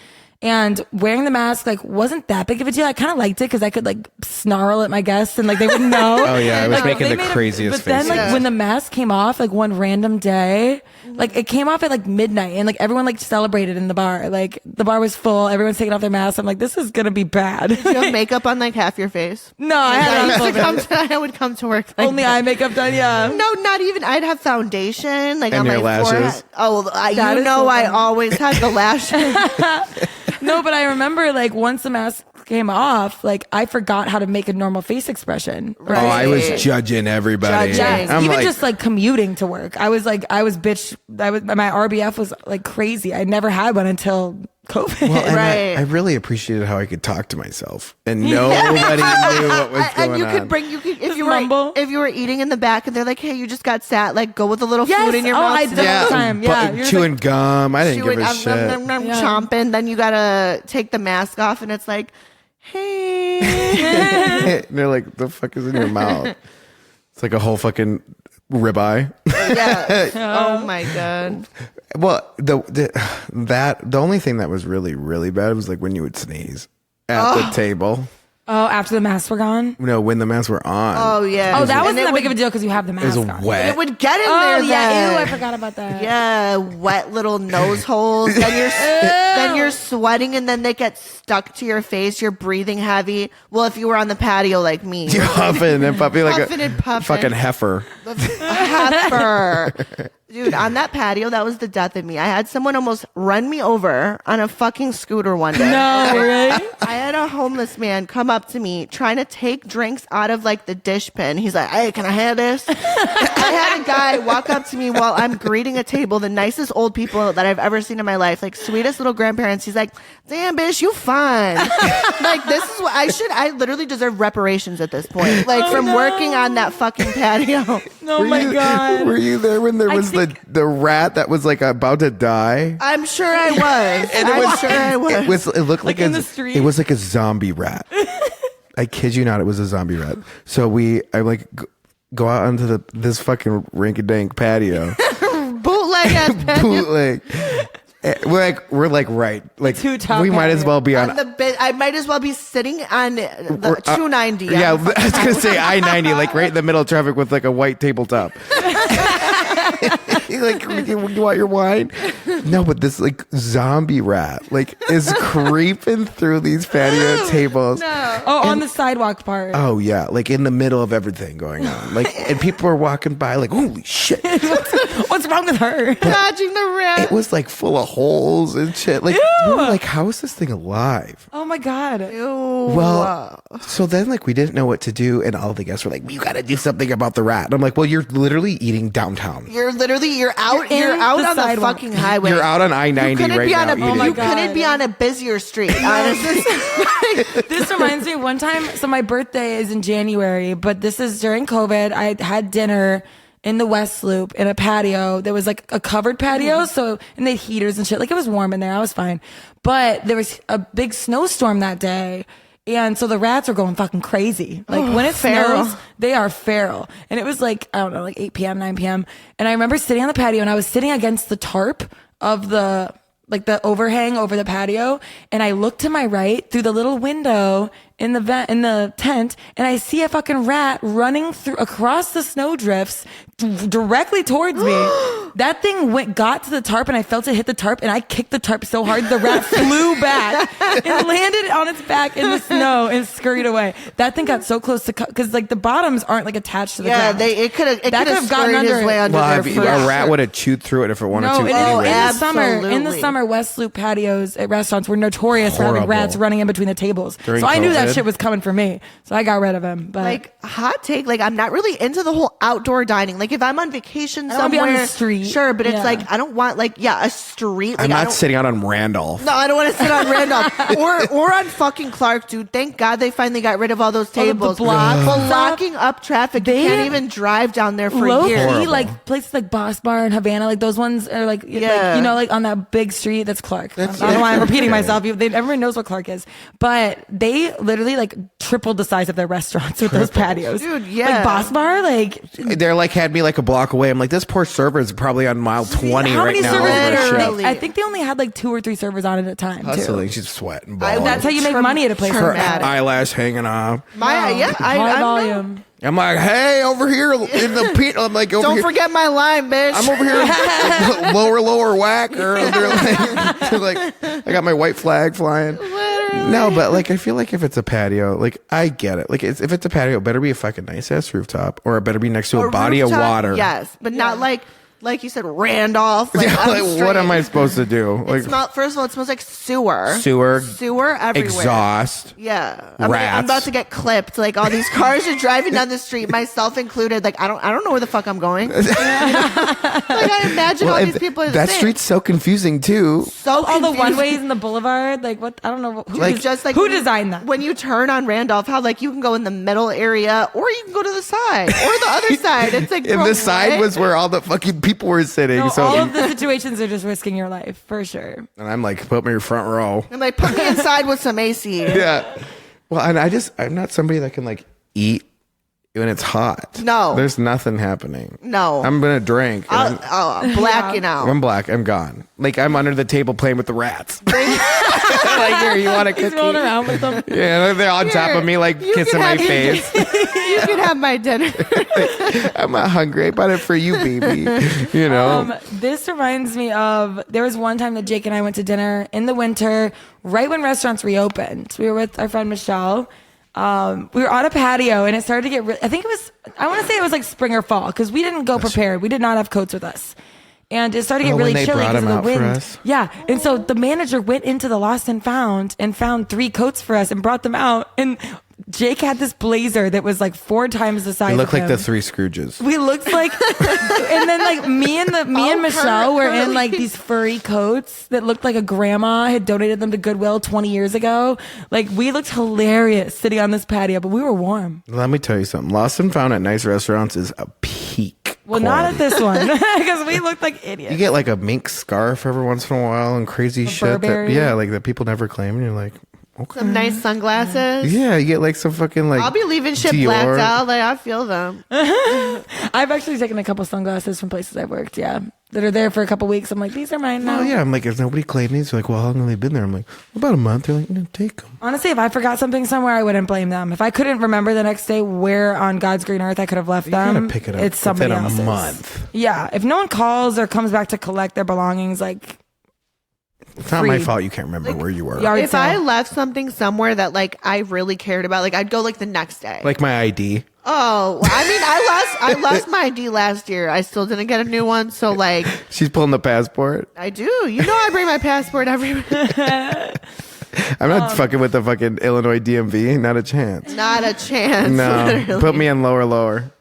And wearing the mask like wasn't that big of a deal. I kind of liked it because I could like snarl at my guests and like they wouldn't know. Oh, yeah, I was Like, making they the made craziest But then faces. like when the mask came off, like one random day, like it came off at like midnight, and like everyone like celebrated in the bar. Like the bar was full, everyone's taking off their masks. I'm like, this is gonna be bad. Do you have makeup on like half your face? No, I had I would come to work like only that. eye makeup done. Yeah. No, not even. I'd have foundation like And on my your lashes? forehead. Oh, That you is know, so I funny. always had the lashes. No, but I remember like once the mask came off, like I forgot how to make a normal face expression. Oh, I was Right. judging everybody. Judging. I'm Even like, just like commuting to work. I was my RBF was like crazy. I never had one until COVID. well, and Right. I really appreciated how I could talk to myself, and nobody knew what was going And you on. could bring if Just you were mumble. if you were eating in the back and they're like, hey, you just got sat, like go with a little Yes. food in your Oh, mouth. I did that all the time. Yeah. You're chewing gum. I didn't give a shit. Yeah. Chomping. Then you gotta take the mask off, and it's like, hey. And they're like, the fuck is in your mouth? It's like a whole fucking ribeye. Yeah. Oh my god. Well, the only thing that was really, really bad was like when you would sneeze at the table. Oh, after the masks were gone. No, when the masks were on. Oh yeah. Oh, that And wasn't it that big would- of a deal because you have the it mask was on. wet. It would get in Oh there. yeah, then. ew! I forgot about that. Yeah, wet little nose holes. Then you're sweating, and then they get stuck to your face. You're breathing heavy. Well, if you were on the patio like me, You're huffing and puffing like Puffing a and puffing. fucking heifer. heifer. Dude, on that patio, that was the death of me. I had someone almost run me over on a fucking scooter one day. No, really? I had a homeless man come up to me trying to take drinks out of like the dish bin. He's like, hey, can I have this? I had a guy walk up to me while I'm greeting a table, the nicest old people that I've ever seen in my life, like sweetest little grandparents. He's like, damn, bitch, you fine. Like, this is what I literally deserve reparations at this point. Like, from working on that fucking patio. Oh my god. Were you there when there I was think- the rat that was like about to die? I'm sure I was. I'm sure I was. It looked like, Like in the street? It was like a zombie rat. I kid you not, it was a zombie rat. So I like go out onto this fucking rinky-dink patio. Bootleg ass patio. Bootleg. We're like right. Like Too top we might as patio. well be On on the bit, I might as well be sitting on the 290. yeah, I was gonna say I-90, like right in the middle of traffic with like a white tabletop. Like, you want your wine? No, but this like zombie rat like is creeping through these patio tables. No. Oh, on the sidewalk part. Oh yeah, like in the middle of everything going on. Like, and people are walking by like, holy shit. What's wrong with her? Dodging the rat. It was like full of holes and shit. Like, we were like, how is this thing alive? Oh my god. Ew. Well, so then like we didn't know what to do, and all the guests were like, "You got to do something about the rat." And I'm like, "Well, you're literally eating downtown. You're out You're in out the on the sidewalk. fucking highway. You're out on I-90 You couldn't right be now on a, eating." Oh my you God. couldn't be on a busier street, honestly. This reminds me of one time. So my birthday is in January, but this is during COVID. I had dinner in the West Loop in a patio. There was like a covered patio. So, and they had heaters and shit. Like it was warm in there. I was fine. But there was a big snowstorm that day. And so the rats are going fucking crazy. Like when it snows, they are feral. And it was like, I don't know, like 8 p.m., 9 p.m. And I remember sitting on the patio and I was sitting against the tarp of the overhang over the patio. And I looked to my right through the little window in the tent, and I see a fucking rat running across the snow drifts directly towards me. That thing got to the tarp, and I felt it hit the tarp, and I kicked the tarp so hard the rat flew back and landed on its back in the snow and scurried away. That thing got so close to because like the bottoms aren't like attached to the ground. Yeah, it could have gotten under his way under there. A rat would have chewed through it if it wanted to. In the summer, West Loop patios at restaurants were notorious for having rats running in between the tables. So I knew that shit was coming for me. So I got rid of him. But like hot take, like I'm not really into the whole outdoor dining. Like if I'm on vacation somewhere, be on the street. Sure, but it's like I don't want a street. Like, I'm not sitting out on Randolph. No, I don't want to sit on Randolph or on fucking Clark, dude. Thank God they finally got rid of all those tables. Blocking up traffic. You can't even drive down there for years. Like places like Boss Bar in Havana, like those ones are like you know, like on that big street. That's Clark. I don't know why I'm repeating myself. Everyone knows what Clark is, but they literally like tripled the size of their restaurants with those patios. Dude, yeah. Like Boss Bar, like they're like had me like a block away. I'm like, this poor server is probably on mile 20 how right many now. Servers I think they only had like 2 or 3 servers on at a time. Hustling, too. she's sweating. Balls. That's how you make money at a place. Her eyelash hanging off. High volume. I'm like, hey, over here in the pit. I'm like, over don't here. forget my line, bitch. I'm over here, lower whacker. Like, I got my white flag flying. Literally. No, but like, I feel like if it's a patio, like, I get it. Like, if it's a patio, it better be a fucking nice ass rooftop, or it better be next to a body of water. Yes, but not like you said, Randolph. Like, what am I supposed to do? Like, first of all, it smells like sewer everywhere. Exhaust. Yeah, Rats. I'm about to get clipped. Like all these cars are driving down the street, myself included. Like I don't know where the fuck I'm going. Like I imagine all these people. That street's so confusing too. So all the one ways in the boulevard. Like what? I don't know. Who designed that? When you turn on Randolph, how like you can go in the middle area, or you can go to the side, or the other side. It's like and the side was where all the fucking people were sitting. No, so all of the situations are just risking your life for sure. And I'm like, put me in front row. I'm like, put me inside with some AC. Yeah. Well, and I'm not somebody that can like eat when it's hot. No. There's nothing happening. No. I'm gonna drink. I'm blacking out. I'm black. I'm gone. Like I'm under the table playing with the rats. Like here, you want a cookie? He's rolling around with them. Yeah, they're on top of me, like kissing my face. You can have my dinner. I'm not hungry. I bought it for you, baby. You know. This reminds me of there was one time that Jake and I went to dinner in the winter, right when restaurants reopened. We were with our friend Michelle. We were on a patio and it started to get I want to say it was like spring or fall because we didn't go prepared. We did not have coats with us. And it started to get really chilly because of the wind. Yeah. And so the manager went into the Lost and Found 3 coats for us and brought them out. And Jake had this blazer that was like 4 times the size. We looked of like him. the 3 Scrooges. We looked like, and then like me and Michelle were in like these furry coats that looked like a grandma had donated them to Goodwill 20 years ago. Like we looked hilarious sitting on this patio, but we were warm. Let me tell you something. Lost and Found at nice restaurants is a peak. Well, not at this one because we looked like idiots. You get like a mink scarf every once in a while and crazy shit. Like that people never claim. And you're like, okay. Some nice sunglasses. Yeah, you get like some fucking like. I'll be leaving shit Dior. blacked out. Like I feel them. I've actually taken a couple sunglasses from places I've worked. Yeah, that are there for a couple weeks. I'm like, these are mine now. Oh yeah, I'm like, has nobody claimed these? They're like, well, how long have they been there? I'm like, about a month. They're like, no, take them. Honestly, if I forgot something somewhere, I wouldn't blame them. If I couldn't remember the next day where on God's green earth I could have left them, gotta pick it up. It's somebody else's. A month. Yeah, if no one calls or comes back to collect their belongings, like. It's not my fault you can't remember where you were. If I left something somewhere that like I really cared about, like I'd go like the next day. Like my ID. Oh, I mean, I lost my ID last year. I still didn't get a new one. So like, she's pulling the passport. I do. You know, I bring my passport everywhere. I'm not fucking with the fucking Illinois DMV. Not a chance. Not a chance. No. Literally. Put me in lower.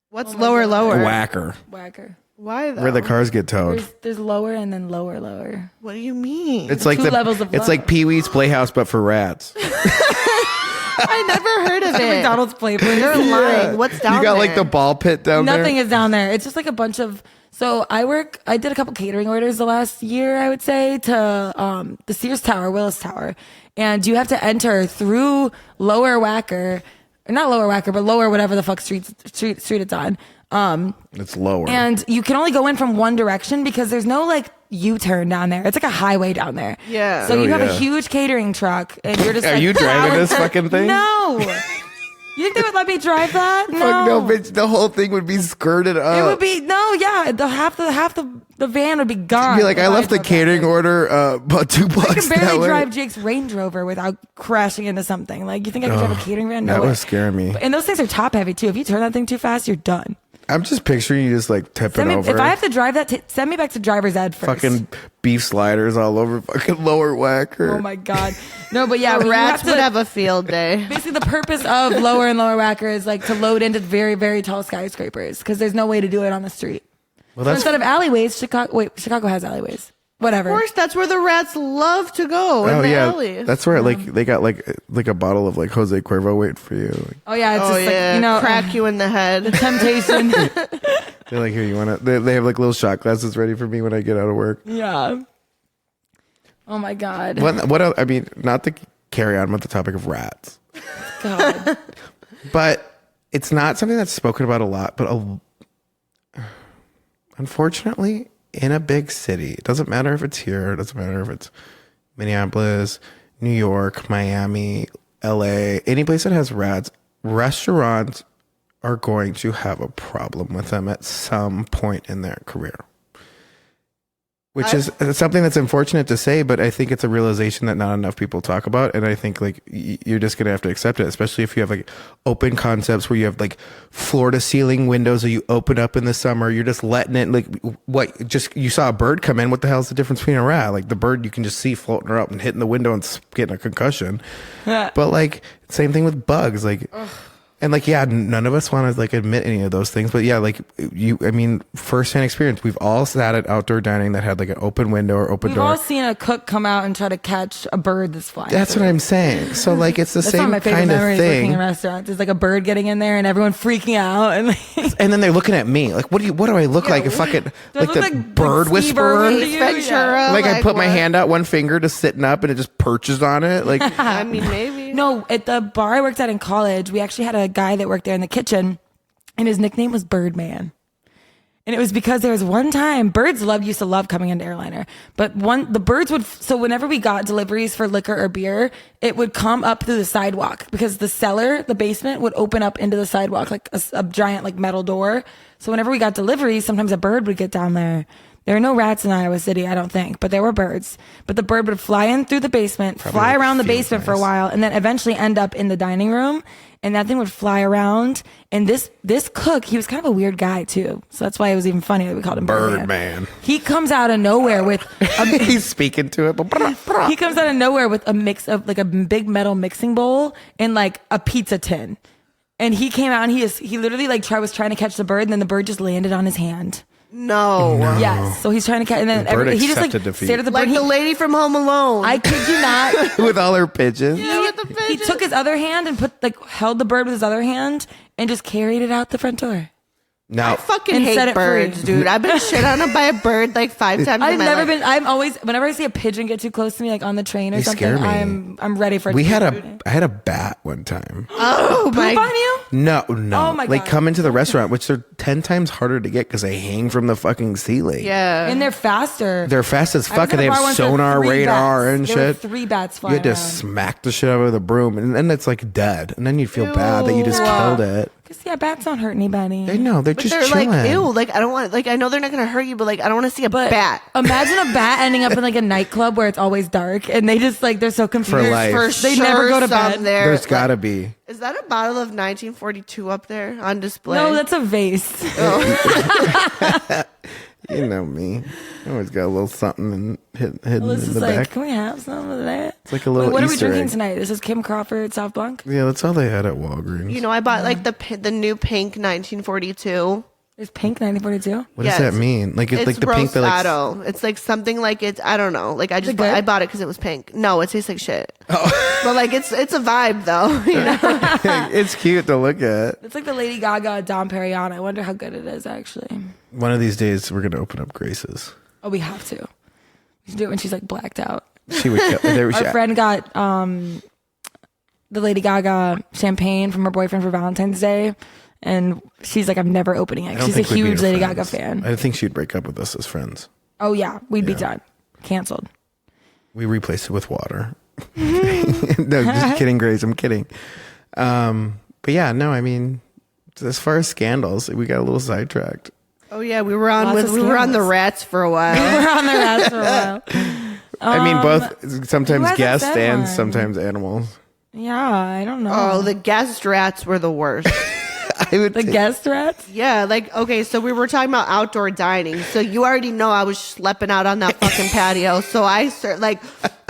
What's lower? Whacker. Why though? Where the cars get towed. There's lower and then lower. What do you mean? It's like 2 levels of it's low. like Pee-wee's Playhouse, but for rats. I never heard of it. McDonald's Playplace. You're lying. What's down there? You got like the ball pit down there. Nothing is down there. It's just like a bunch of So I did a couple catering orders the last year, I would say, to the Sears Tower, Willis Tower. And you have to enter through Lower Wacker, not Lower Wacker, but Lower whatever the fuck street it's on. It's lower. And you can only go in from one direction because there's no like U-turn down there. It's like a highway down there. Yeah. So you have a huge catering truck and you're just Are you driving this fucking thing? No. You think they would let me drive that? No. Fuck no, bitch. The whole thing would be skirted up. It would be half the van would be gone. You'd be like, I left the catering order about 2 blocks. I can barely that drive way. Jake's Range Rover without crashing into something. Like, you think I can drive a catering van? No That way. was scaring me. And those things are top heavy too. If you turn that thing too fast, you're done. I'm just picturing you just like tipping over. If I have to drive that, send me back to driver's ed first. fucking beef sliders all over fucking Lower Wacker. Oh my god. No, but yeah, Rats would have a field day. Basically, the purpose of Lower and Lower Wacker is like to load into very, very tall skyscrapers because there's no way to do it on the street. Well, So that's instead of alleyways, Chicago has alleyways. Whatever. Of course, that's where the rats love to go in the alley. That's where like they got like a bottle of like Jose Cuervo waiting for you. Like, Oh yeah, it's Oh just yeah, like, you know, crack you in the head. temptation. they're like, here, you want to? They have like little shot glasses ready for me when I get out of work. Yeah. Oh my god. What else? I mean, not to carry on with the topic of rats, God. but it's not something that's spoken about a lot. But unfortunately, in a big city, it doesn't matter if it's here, it doesn't matter if it's Minneapolis, New York, Miami, LA, any place that has rats, restaurants are going to have a problem with them at some point in their career. Which is something that's unfortunate to say, but I think it's a realization that not enough people talk about. And I think like you're just going to have to accept it, especially if you have like open concepts where you have like floor to ceiling windows that you open up in the summer. You're just letting it like you saw a bird come in. What the hell is the difference between a rat? Like the bird you can just see floating up and hitting the window and getting a concussion. But like same thing with bugs. Like, and like, yeah, none of us want to like admit any of those things, but yeah, like firsthand experience. We've all sat at outdoor dining that had like an open window or open We've door. all seen a cook come out and try to catch a bird that's flying. That's what I'm saying. So like, it's the That's one of same my favorite kind of memories working in thing. restaurants. It's like a bird getting in there and everyone freaking out and like, And then they're looking at me like, what do I look like? A fucking like look the like bird Steve whisperer. Irwin to Ace you? Ventura. Like I put my what? hand out, one finger to sitting up, and it just perches on it. Like I mean, maybe. No, at the bar I worked at in college, we actually had a guy that worked there in the kitchen, and his nickname was Birdman. And it was because there was one time birds used to love coming into Airliner, but the birds would. So whenever we got deliveries for liquor or beer, it would come up through the sidewalk because the cellar, the basement, would open up into the sidewalk like a giant like metal door. So whenever we got deliveries, sometimes a bird would get down there. There are no rats in Iowa City, I don't think, but there were birds. But the bird would fly in through the basement, fly around the basement for a while, and then eventually end up in the dining room. And that thing would fly around. And this cook, he was kind of a weird guy too. So that's why it was even funny that we called him Birdman. He comes out of nowhere with he's speaking to it. he comes out of nowhere with a mix of like a big metal mixing bowl and like a pizza tin. And he came out and he literally like was trying to catch the bird, and then the bird just landed on his hand. No. Yes. So he's trying to catch, and then The bird he just like accepted defeat. stared at the bird. Like the lady from Home Alone. I kid you not. With all her pigeons. with the He pigeons. took his other hand and held the bird with his other hand and just carried it out the front door. Now I fucking And set hate it free. birds, dude. I've been shit on by a bird like 5 times in my life. I'm always, whenever I see a pigeon get too close to me, like on the train or They something, scare me. I'm ready for it. I had a bat one time. Oh my Poop on you? No. Oh my They God. come into the restaurant, which they're 10 times harder to get because they hang from the fucking ceiling. Yeah. And they're faster. They're fast as I was fuck, and at they a bar have once, there were sonar 3 radar bats. and There were shit. 3 bats You flying had to around. smack the shit out of the broom, and then it's like dead. And then you'd feel bad that you just Ew. killed it. Because yeah, bats don't hurt anybody. They know, they're But just they're chilling. like, ew, like I don't want, like I know they're not gonna hurt you, but like I don't want to see a But bat. imagine a bat ending up in like a nightclub where it's always dark and they just like, they're so confused. For life. For They sure never go to some bed. There. There's gotta be. Is that a bottle of 1942 up there on display? No, that's a vase. You know me. I always got a little something hidden in Alyssa's the like, back. can we have some of that? It's like a little Wait, what Easter are we drinking egg. tonight? This is Kim Crawford Sauv Blanc. Yeah, that's all they had at Walgreens. You know, I bought like the new pink 1942. There's pink 1942. What Yes. does that mean? Like it's It's like the pink that like Rosado. It's like something like it's, I don't know. Like I just it good? I bought it because it was pink. No, it tastes like shit. But like it's a vibe though. You know? it's cute to look at. It's like the Lady Gaga Dom Perignon. I wonder how good it is actually. One of these days, we're gonna open up Grace's. Oh, we have to. We should do it when she's like blacked out. She would. Our friend got the Lady Gaga champagne from her boyfriend for Valentine's Day, and she's like, I'm never opening it. She's a huge Lady Gaga fan. I think she'd break up with us as friends. Oh yeah, we'd be done. Canceled. We replaced it with water. No, just kidding, Grace. I'm kidding. But yeah, no, I mean, as far as scandals, we got a little sidetracked. Oh yeah, we were on the rats for a while. We were on the rats for a while. I mean, both sometimes guests and sometimes animals. Yeah, I don't know. Oh, the guest rats were the worst. Guest rats? Yeah, like, okay, so we were talking about outdoor dining. So you already know I was schlepping out on that fucking patio. So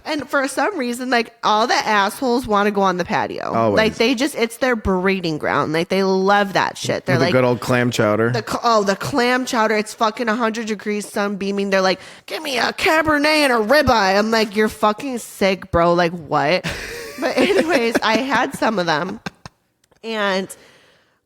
and for some reason, like, all the assholes want to go on the patio. Always. Like, it's their breeding ground. Like, they love that shit. They're like, good old clam chowder. The clam chowder. It's fucking 100 degrees, sun beaming. They're like, give me a Cabernet and a ribeye. I'm like, you're fucking sick, bro. Like, what? But anyways, I had some of them. And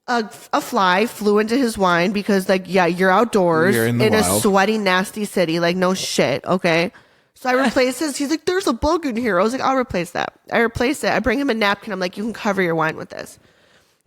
a fly flew into his wine because, like, yeah, you're outdoors in a sweaty, nasty city. Like, no shit, okay? So I replaced his. He's like, there's a bug in here. I was like, I'll replace that. I replaced it. I bring him a napkin. I'm like, you can cover your wine with this.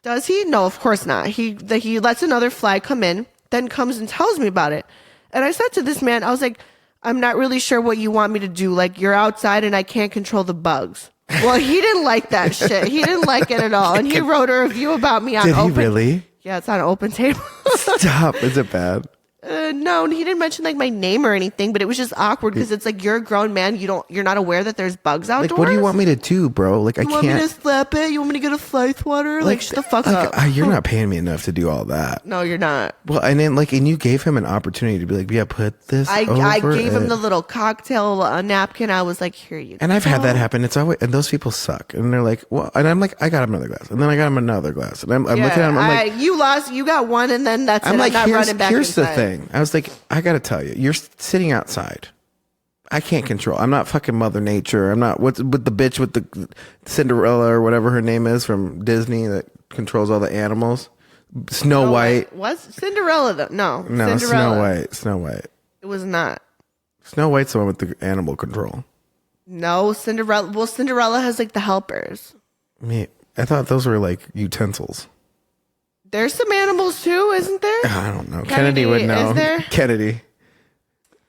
Does he? No, of course not. He lets another fly come in, then comes and tells me about it. And I said to this man, I was like, I'm not really sure what you want me to do. Like, you're outside and I can't control the bugs. Well, he didn't like that shit. He didn't like it at all. And he wrote a review about me on Did he really? Yeah, it's on Open Table. Stop. Is it bad? No, and he didn't mention like my name or anything, but it was just awkward because it's like, you're a grown man, you're not aware that there's bugs outdoors. Like, what do you want me to do, bro? Like, I can't. You want me to slap it? You want me to get a fly swatter? Like, shut the fuck up. You're not paying me enough to do all that. No, you're not. Well, and then and you gave him an opportunity to be like, yeah, put this. I gave him the little cocktail napkin. I was like, here you go. And I've had that happen. It's always, and those people suck. And they're like, well, and I'm like, I got him another glass, and then I got him another glass, and I'm looking at him. I'm like, you lost. You got one, and then that's it. I'm not running back. Here's the thing. I was like, I got to tell you, you're sitting outside. I can't control. I'm not fucking Mother Nature. I'm not with the bitch with the Cinderella or whatever her name is from Disney that controls all the animals. Snow White. Was Cinderella though? No, Cinderella. Snow White. It was not. Snow White's the one with the animal control. No, Cinderella. Well, Cinderella has like the helpers. I thought those were like utensils. There's some animals too, isn't there? I don't know. Kennedy would know. Is there? Kennedy.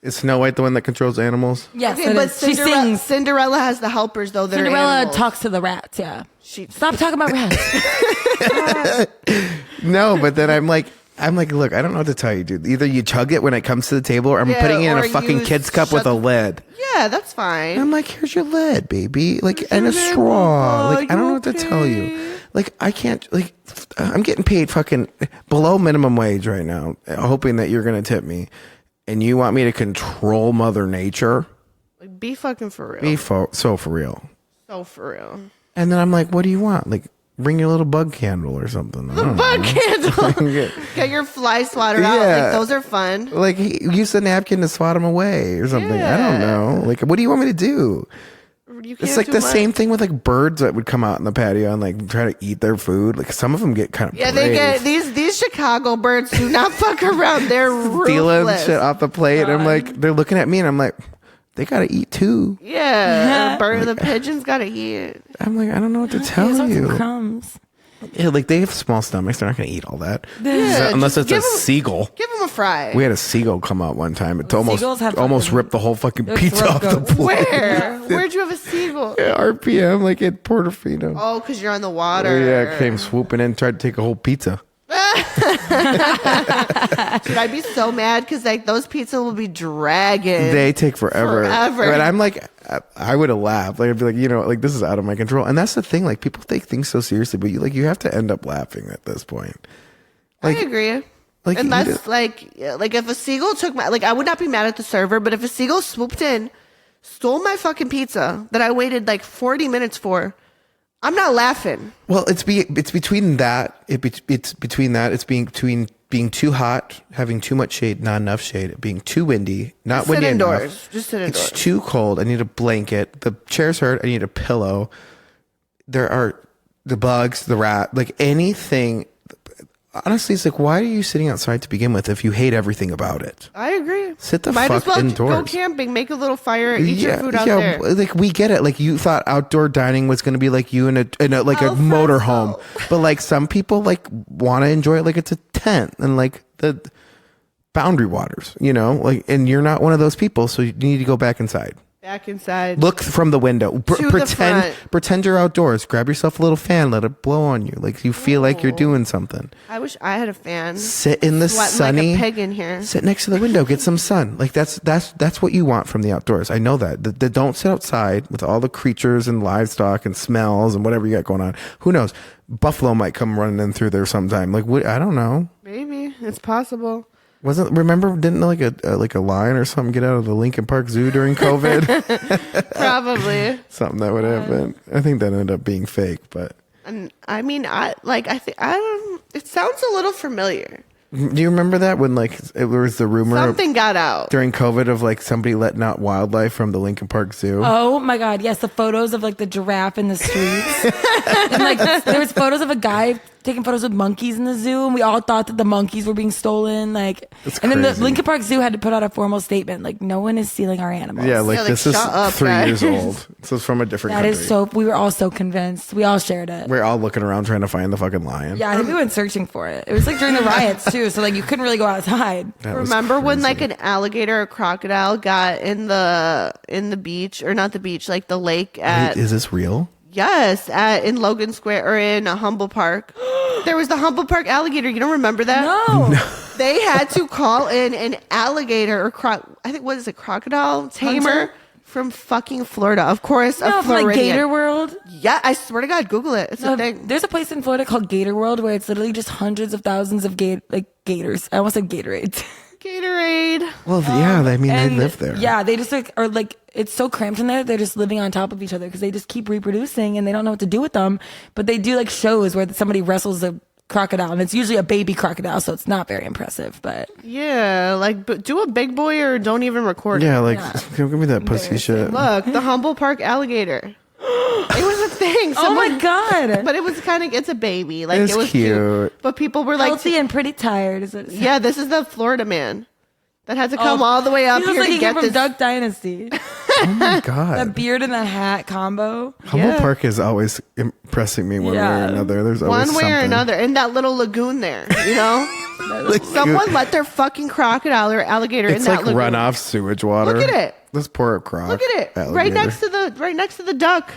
Is Snow White the one that controls animals? Yes, okay, but she sings. Cinderella has the helpers though. Cinderella talks to the rats. Yeah. Stop talking about rats. No, but then I'm like, look, I don't know what to tell you, dude. Either you chug it when it comes to the table, or I'm putting it in a fucking kid's cup with a lid. Yeah, that's fine. I'm like, here's your lid, baby. Like, and a straw. Like, I don't know what to tell you. Like, I can't, like, I'm getting paid fucking below minimum wage right now, hoping that you're going to tip me. And you want me to control Mother Nature? Like, be fucking for real. So for real. So for real. And then I'm like, what do you want? Like, bring your little bug candle or something. Bug candle. Get your fly swatter out. Like, those are fun. Like, use the napkin to swat them away or something. Yeah. I don't know. Like, what do you want me to do? It's like the same thing with like birds that would come out in the patio and like try to eat their food. Like, some of them get kind of brave. They get these Chicago birds do not fuck around. They're stealing shit off the plate. I'm like, they're looking at me and I'm like, they gotta eat too. Yeah, the pigeons gotta eat. I'm like, I don't know what to tell you. Crumbs. Yeah, like they have small stomachs. They're not gonna eat all that. Yeah, unless it's a seagull. Give them a fry. We had a seagull come out one time. It almost ripped the whole fucking pizza off the plate. Where'd you have a seagual? Yeah, RPM, like at Portofino. Oh, because you're on the water. Yeah, came swooping in, tried to take a whole pizza. Should I be so mad because like those pizzas will be dragging. They take forever. And I'm like, I would have laughed. Like, I'd be like, like this is out of my control. And that's the thing. Like, people take things so seriously, but you have to end up laughing at this point. Like, I agree. Like, unless like if a seagull took I would not be mad at the server, but if a seagull swooped in, stole my fucking pizza that I waited like 40 minutes for, I'm not laughing. Well, it's between that. It's between being too hot, having too much shade, not enough shade, being too windy, not windy enough. Just sit indoors. It's too cold. I need a blanket. The chair's hurt. I need a pillow. There are the bugs, the rat, like anything. honestly, it's like, why are you sitting outside to begin with if you hate everything about it? I agree. Sit the Might fuck as well indoors. go camping, make a little fire, eat your food out there. Like, we get it. Like, you thought outdoor dining was going to be like you in a like a motorhome, but like some people like want to enjoy it like it's a tent and like the boundary waters, you know, like, and you're not one of those people, so you need to go back inside. Back inside. Look from the window. Pretend you're outdoors. Grab yourself a little fan. Let it blow on you. Like you feel like you're doing something. I wish I had a fan. Sit in the sunny. Like a pig in here. Sit next to the window. Get some sun. Like that's what you want from the outdoors. I know that. Don't sit outside with all the creatures and livestock and smells and whatever you got going on. Who knows? Buffalo might come running in through there sometime. Like I don't know. Maybe it's possible. Didn't like a lion or something get out of the Lincoln Park Zoo during COVID? Probably. Something that would happen. I think that ended up being fake, but I mean, it sounds a little familiar. Do you remember that when like it was the rumor something got out during COVID of like somebody letting out wildlife from the Lincoln Park Zoo? Oh my God. Yes. The photos of like the giraffe in the streets. And like there was photos of a guy taking photos with monkeys in the zoo, and we all thought that the monkeys were being stolen. Like, and then the Lincoln Park Zoo had to put out a formal statement, like, no one is stealing our animals. Yeah, like this is up, 3 years old. This is from a different country. That is so. We were all so convinced. We all shared it. We're all looking around trying to find the fucking lion. Yeah, I think we went searching for it. It was like during the riots too, so like you couldn't really go outside. Remember when like an alligator or crocodile got in the beach, or not the beach, like the lake at? Wait, is this real? Yes, in Logan Square or in Humble Park. There was the Humble Park alligator. You don't remember that? No. They had to call in an alligator or I think, what is it, crocodile tamer Hunter? from fucking Florida. Of course, No, a from like Floridian. Gator World. Yeah, I swear to God, Google it. It's a thing. There's a place in Florida called Gator World where it's literally just hundreds of thousands of gators. I almost said Gatorades. Gatorade. Well, yeah, I mean, they And, live there. Yeah, they just like are like, it's so cramped in there. They're just living on top of each other because they just keep reproducing and they don't know what to do with them. But they do like shows where somebody wrestles a crocodile, and it's usually a baby crocodile, so it's not very impressive. But Yeah, like, but do a big boy or don't even record it. Yeah, like, give me that pussy shit. Look, the Humble Park alligator. It was a thing. oh my God. But it was kind of, it's a baby. Like, It's it was cute. But people were like, Healthy and pretty tired. Is it? yeah, this is the Florida man that had to come all the way up He looks here like to he get came from this. Duck Dynasty. Oh my God. That beard and that hat combo. Humble Park is always impressing me one way or another. There's always One way or something. another. In that little lagoon there, you know? Like, Someone let their fucking crocodile or alligator in it's that like lagoon. runoff sewage water. Look at it. Let's pour a croc. Look at it. alligator. Right next to the duck.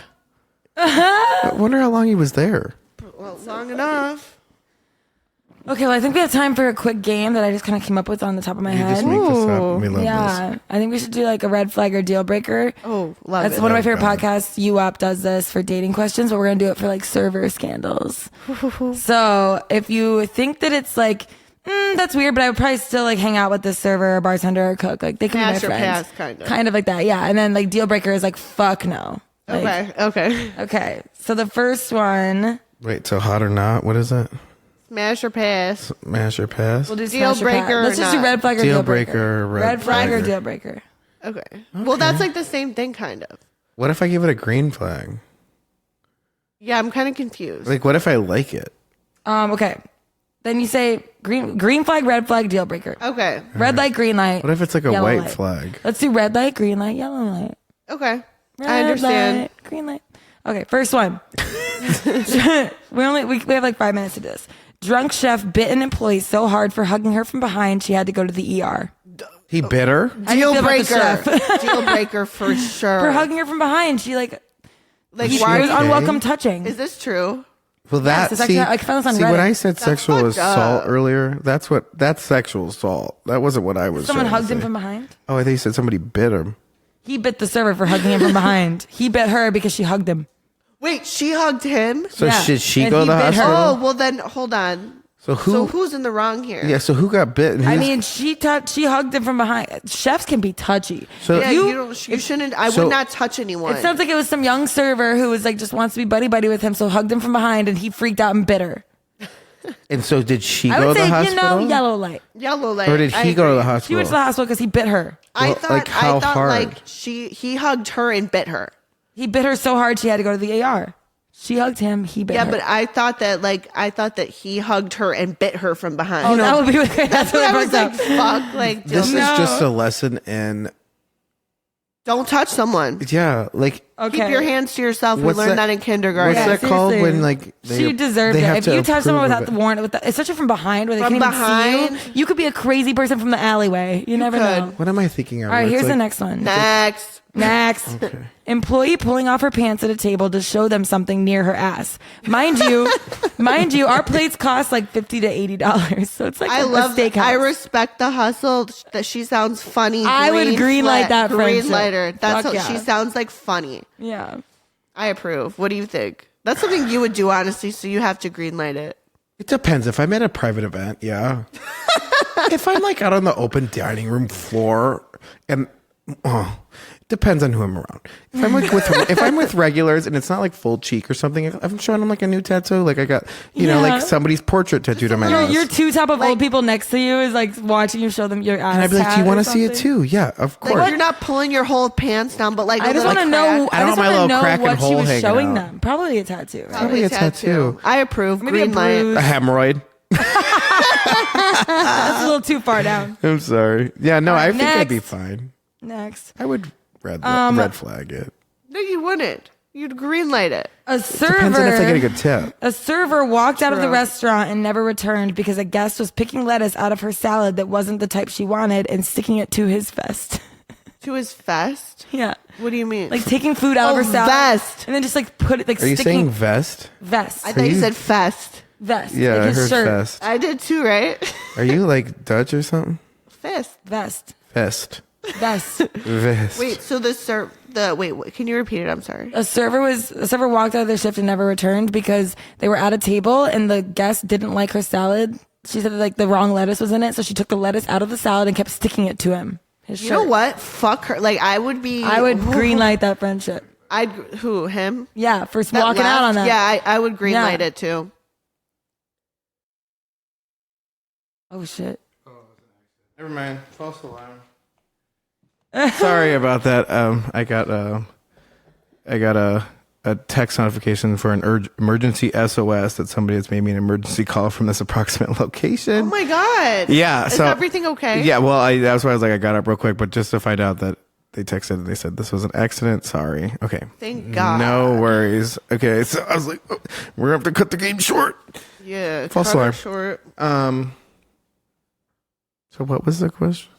I wonder how long he was there. Well, long enough. Okay, well, I think we have time for a quick game that I just kind of came up with on the top of my You head. just make this up. We love Yeah, I think we should do like a red flag or deal breaker. Oh, love That's it. one of my favorite podcasts. UP does this for dating questions, but we're gonna do it for like server scandals. So if you think that it's like, that's weird, but I would probably still like hang out with this server or bartender or cook. Like they can Pass be or my friends, pass, kind of like that. Yeah, and then like deal breaker is like fuck no. Like, Okay. Okay. So the first one, Wait, so hot or not? What is it? Smash or pass. Smash or pass? we'll do Deal smash or pass. breaker or Let's just do not? red flag or Deal deal breaker. breaker, Red flag or flagger. deal breaker. Okay. Well, that's like the same thing, kind of. What if I give it a green flag? Yeah, I'm kind of confused. Like, what if I like it? Okay. Then you say green flag, red flag, deal breaker. Okay. Red light, green light. What if it's like a yellow white light. flag? Let's do red light, green light, yellow light. Okay. Red I understand. light, green light. Okay, first one. we have like 5 minutes to do this. Drunk chef bit an employee so hard for hugging her from behind she had to go to the ER. He bit her? Deal feel about the breaker. chef. Deal breaker for sure. For hugging her from behind, she like Like, Is why it was okay? unwelcome touching. is this true? Well, that it's actually- I found this on see when Reddit. I said sexual fucked assault up. earlier, that's sexual assault. That wasn't what I was. Someone trying to hugged him say. from behind. Oh, I think you said somebody bit him. He bit the server for hugging him from behind. He bit her because she hugged him. Wait, she hugged him? So Yeah, should she and go to he the bit her. hospital? Oh, well then, hold on. So who's in the wrong here? Yeah, so who got bit? And I who's- mean, she hugged him from behind. Chefs can be touchy. So- Yeah, you shouldn't. I So- would not touch anyone. It sounds like it was some young server who was like just wants to be buddy with him, so hugged him from behind, and he freaked out and bit her. and so did she I go would to the say, hospital? yellow light. yellow light. Or did he go to the She hospital? went to the hospital because he bit her. I Well, thought, like, how I thought hard? like he hugged her and bit her. He bit her so hard she had to go to the ER. She hugged him. He bit her. Yeah, but I thought that he hugged her and bit her from behind. Oh, that would be great. That's what I was like, fuck. Like, this is just a lesson in don't touch someone. Yeah, like keep your hands to yourself. We learned that in kindergarten. What's that called when like she deserved it? If you touch someone without the warrant, especially from behind, where they can't even see you, you could be a crazy person from the alleyway. You never know. What am I thinking of? All right, here's the next one. Next. Okay. Employee pulling off her pants at a table to show them something near her ass. Mind you, our plates cost like $50 to $80, so it's like a steakhouse. I respect the hustle. That she sounds funny. I would green light that green lighter. That's what she sounds like. Funny. Yeah, I approve. What do you think? That's something you would do, honestly. So you have to green light it. It depends. If I'm at a private event, yeah. If I'm like out on the open dining room floor and depends on who I'm around. If I'm with regulars and it's not like full cheek or something, if I'm showing them like a new tattoo, like I got like somebody's portrait tattooed on my ass. Your two top of old people next to you is like watching you show them your ass. And I'd be like, do you want to see it too? Yeah, of course. Like, you're not pulling your whole pants down, but like I just want to know. I just want to know what she was showing them. Probably a tattoo. Probably a tattoo. I approve. Maybe green light. A hemorrhoid. That's a little too far down. I'm sorry. Yeah, no, I think I'd be fine. Next, I would red flag it. No, you wouldn't. You'd green light it. A server. Depends on if I get a good tip. A server walked out of the restaurant and never returned because a guest was picking lettuce out of her salad that wasn't the type she wanted and sticking it to his vest. To his vest? Yeah. What do you mean? Like taking food out of her salad. Vest. And then just like put it like Are you saying vest? Vest. I thought you said fest. Vest. Yeah, like I his heard shirt. fest. I did too, right? Are you like Dutch or something? Fist. Vest. Vest. Vest. Vest. Wait, so can you repeat it? I'm sorry. A server walked out of their shift and never returned because they were at a table and the guest didn't like her salad. She said that, like the wrong lettuce was in it, so she took the lettuce out of the salad and kept sticking it to him. His shirt. You know what? Fuck her. Like I would green light that friendship. Him? Yeah, for walking out on that. Yeah, I would green light it too. Oh shit. Never mind. False alarm. Sorry about that. I got a text notification for an emergency SOS that somebody has made me an emergency call from this approximate location. Oh my god. Yeah. Is everything okay? Yeah. Well, that's why I was like, I got up real quick, but just to find out that they texted and they said this was an accident. Sorry. Okay. Thank God. No worries. Okay. So I was like, we're gonna have to cut the game short. Yeah. False alarm. Short. So what was the question?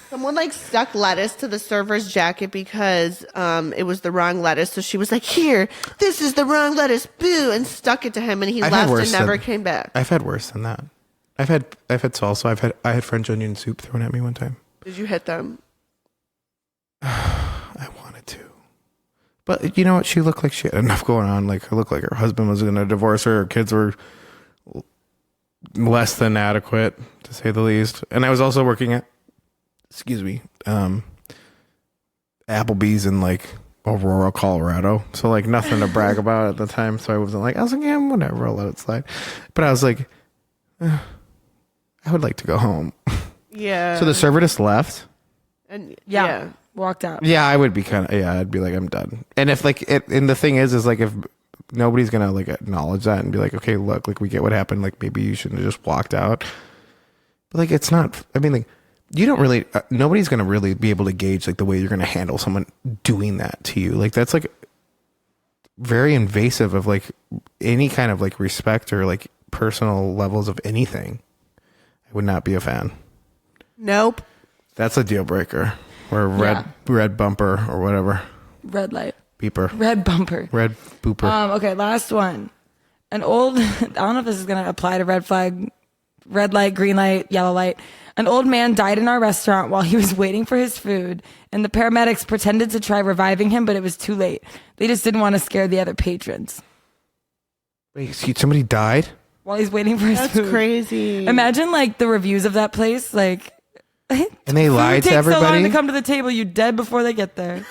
Someone like stuck lettuce to the server's jacket because it was the wrong lettuce. So she was like, "Here, this is the wrong lettuce, boo," and stuck it to him, and he left and never came back. I've had worse than that. I've had salsa. I had French onion soup thrown at me one time. Did you hit them? I wanted to, but you know what? She looked like she had enough going on. Like her looked like her husband was going to divorce her. Her kids were less than adequate, to say the least. And I was also working at, Applebee's in like Aurora, Colorado. So like nothing to brag about at the time. So I was like, yeah, whatever, I'll let it slide. But I was like, I would like to go home. Yeah. So the server just left. And yeah. Walked out. Yeah, I would be I'd be like, I'm done. And if like and the thing is like if nobody's gonna like acknowledge that and be like, okay, look, like we get what happened, like maybe you shouldn't have just walked out. But like it's not, I mean, like you don't really, nobody's gonna really be able to gauge like the way you're gonna handle someone doing that to you. Like that's like very invasive of like any kind of like respect or like personal levels of anything. I would not be a fan. Nope. That's a deal breaker. Or red bumper or whatever. Red light. Beeper. Red bumper. Red booper. Okay, last one. I don't know if this is going to apply to red flag, red light, green light, yellow light. An old man died in our restaurant while he was waiting for his food, and the paramedics pretended to try reviving him, but it was too late. They just didn't want to scare the other patrons. Wait, somebody died? While he's waiting for his food. That's crazy. Imagine like the reviews of that place, like... And they lied to everybody? It takes so long to come to the table, you dead before they get there.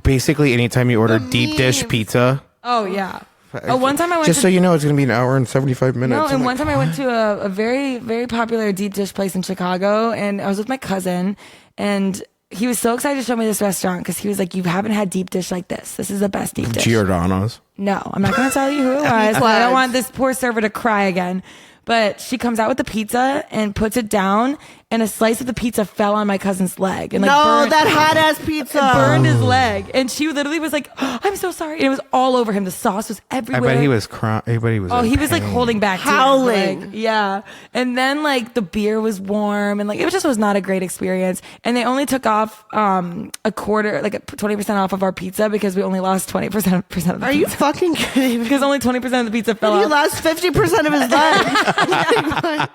Basically, anytime you order deep dish pizza. Oh, yeah. Oh, one time I went Just so you know, it's going to be an hour and 75 minutes. No, and one time I went to a very, very popular deep dish place in Chicago, and I was with my cousin, and he was so excited to show me this restaurant because he was like, you haven't had deep dish like this. This is the best deep dish. Giordano's. No, I'm not going to tell you who it was. I don't want this poor server to cry again. But she comes out with the pizza and puts it down, and a slice of the pizza fell on my cousin's leg. And burned, that hot ass pizza burned his leg. And she literally was like, oh, "I'm so sorry." And it was all over him. The sauce was everywhere. I bet he was crying. Everybody was. He was like holding back, howling. Yeah. And then like the beer was warm, and like it just was not a great experience. And they only took off a quarter, like 20% off of our pizza because we only lost 20% of the pizza. Are you fucking kidding me? Because only 20% of the pizza fell off. He lost 50% of his leg. Like,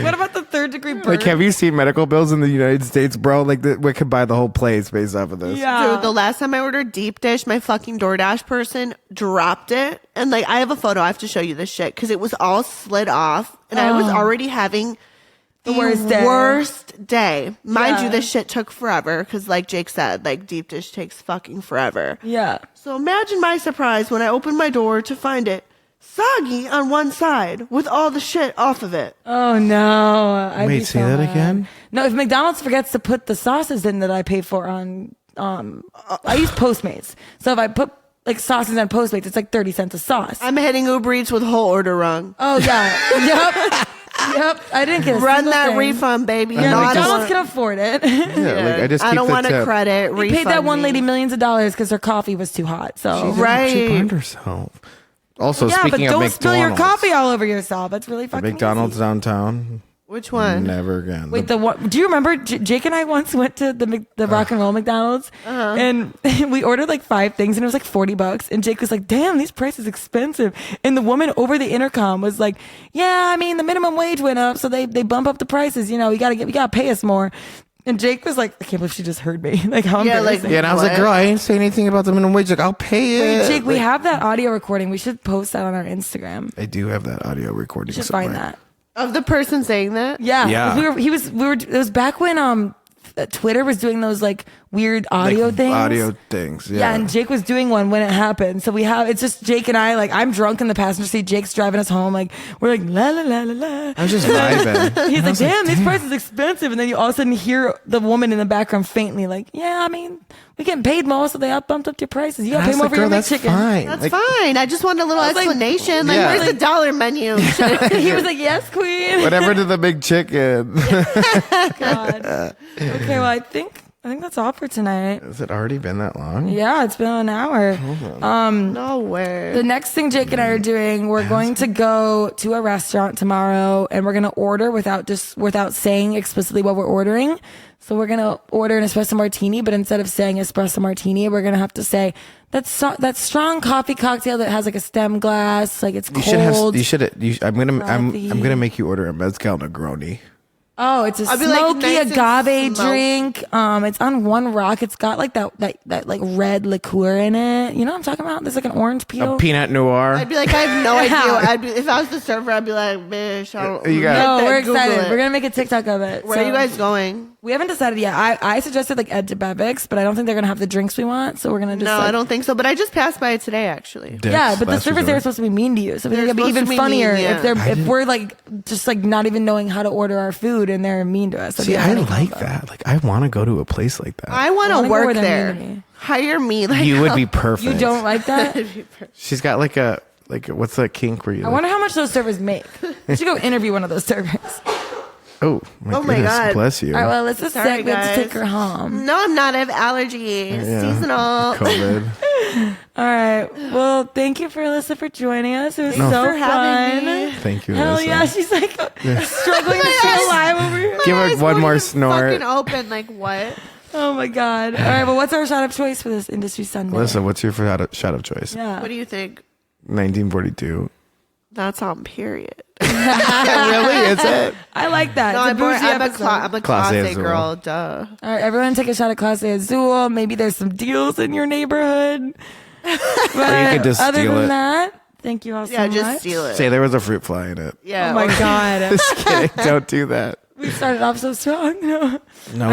what about the third degree burn? Like, have you seen medical bills in the United States, bro? Like, we could buy the whole place based off of this. Yeah. Dude, the last time I ordered deep dish, my fucking DoorDash person dropped it. And like, I have a photo. I have to show you this shit because it was all slid off. And I was already having the worst day. Mind you, this shit took forever because like Jake said, like deep dish takes fucking forever. Yeah. So imagine my surprise when I opened my door to find it soggy on one side with all the shit off of it. Oh no! Wait, say that again? No, if McDonald's forgets to put the sauces in that I pay for on, I use Postmates. So if I put like sauces on Postmates, it's like 30 cents a sauce. I'm hitting Uber Eats with whole order wrong. Oh yeah, yep. I didn't get a Run single that thing. refund, baby. Yeah, No, McDonald's can afford it. Yeah, like I don't want a credit. We paid that one lady millions of dollars because her coffee was too hot. So She burned herself. Also, yeah, but speaking of don't McDonald's, spill your coffee all over yourself. That's really the fucking McDonald's easy. Which downtown. one? Never again. Wait, the one? Do you remember Jake and I once went to the Rock and Roll McDonald's and we ordered like 5 things and it was like $40 and Jake was like, "Damn, these prices expensive." And the woman over the intercom was like, "Yeah, I mean the minimum wage went up, so they bump up the prices. You know, you gotta pay us more." And Jake was like, "I can't believe she just heard me." Like, how embarrassing. Yeah, and I was like, "Girl, I ain't say anything about the minimum wage. Like, I'll pay it." Wait, Jake, we have that audio recording. We should post that on our Instagram. I do have that audio recording. We should somewhere. find that. Of the person saying that? Yeah. Yeah. It was back when Twitter was doing those like weird audio things. Audio things. Yeah. Yeah, and Jake was doing one when it happened. So it's just Jake and I, like, I'm drunk in the passenger seat. Jake's driving us home. Like, we're like, la, la, la, la, la. I was just vibing. He's like, damn, this price is expensive. And then you all of a sudden hear the woman in the background faintly, like, yeah, I mean, we're getting paid more, so they bumped up your prices. You got to pay more for your McChicken. Fine. That's fine. I just wanted a little explanation. Like, where's the dollar menu? He was like, yes, queen. Whatever to the big chicken. God. Okay, well, I think that's all for tonight. Has it already been that long? Yeah, it's been an hour. No way. The next thing Jake and I are doing, we're going to go to a restaurant tomorrow and we're going to order without saying explicitly what we're ordering. So we're going to order an espresso martini, but instead of saying espresso martini, we're going to have to say that strong coffee cocktail that has like a stem glass, like it's cold. I'm gonna make you order a mezcal Negroni. Oh, it's a I'll be like, smoky nice agave drink. It's on one rock. It's got like that like red liqueur in it. You know what I'm talking about? There's like an orange peel. A Pinot Noir. I'd be like, I have no idea. If I was the server, I'd be like, bitch, I don't. No, we're excited. We're gonna make a TikTok of it. Where are you guys going? We haven't decided yet. I suggested like Ed Bevix, but I don't think they're gonna have the drinks we want. So we're gonna just. No, I don't think so. But I just passed by it today, actually. Yeah, but the servers there are supposed to be mean to you, so we think it'd be even funnier if we're like just like not even knowing how to order our food and they're mean to us. See, I like that. Like, I want to go to a place like that. I want to work there. Hire me. Like, you would be perfect. You don't like that? She's got like what's that kink where you? I wonder how much those servers make. We should go interview one of those servers. Oh my God! Bless you. All right, well, let's just say let's take her home. No, I'm not. I have allergies. Seasonal. COVID. All right. Well, thank you for Alyssa for joining us. It was so fun. Thank you. Hell Alyssa. yeah, she's like struggling to stay alive over here. Give her one more snort. Fucking open. Like what? Oh my God. All right. Well, what's our shot of choice for this Industry Sunday? Alyssa, what's your shot of choice? Yeah. What do you think? 1942. That's on period. Really? Is it? I like that. No, It's a bougie episode. I'm a Clase Clase Azul. girl. Duh. All right, everyone take a shot of Clase Azul. Maybe there's some deals in your neighborhood. But Or you could just other steal than it. that, thank you all so Yeah, much. just steal it. Say there was a fruit fly in it. Yeah. Oh my God. Just kidding. Don't do that. We started off so strong. No,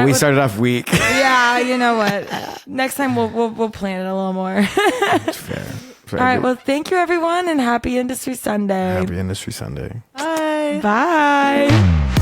we started off weak. Yeah, you know what? Next time we'll plan it a little more. Fair. All right. Well, thank you everyone, and happy Industry Sunday. Happy Industry Sunday. Bye. Bye.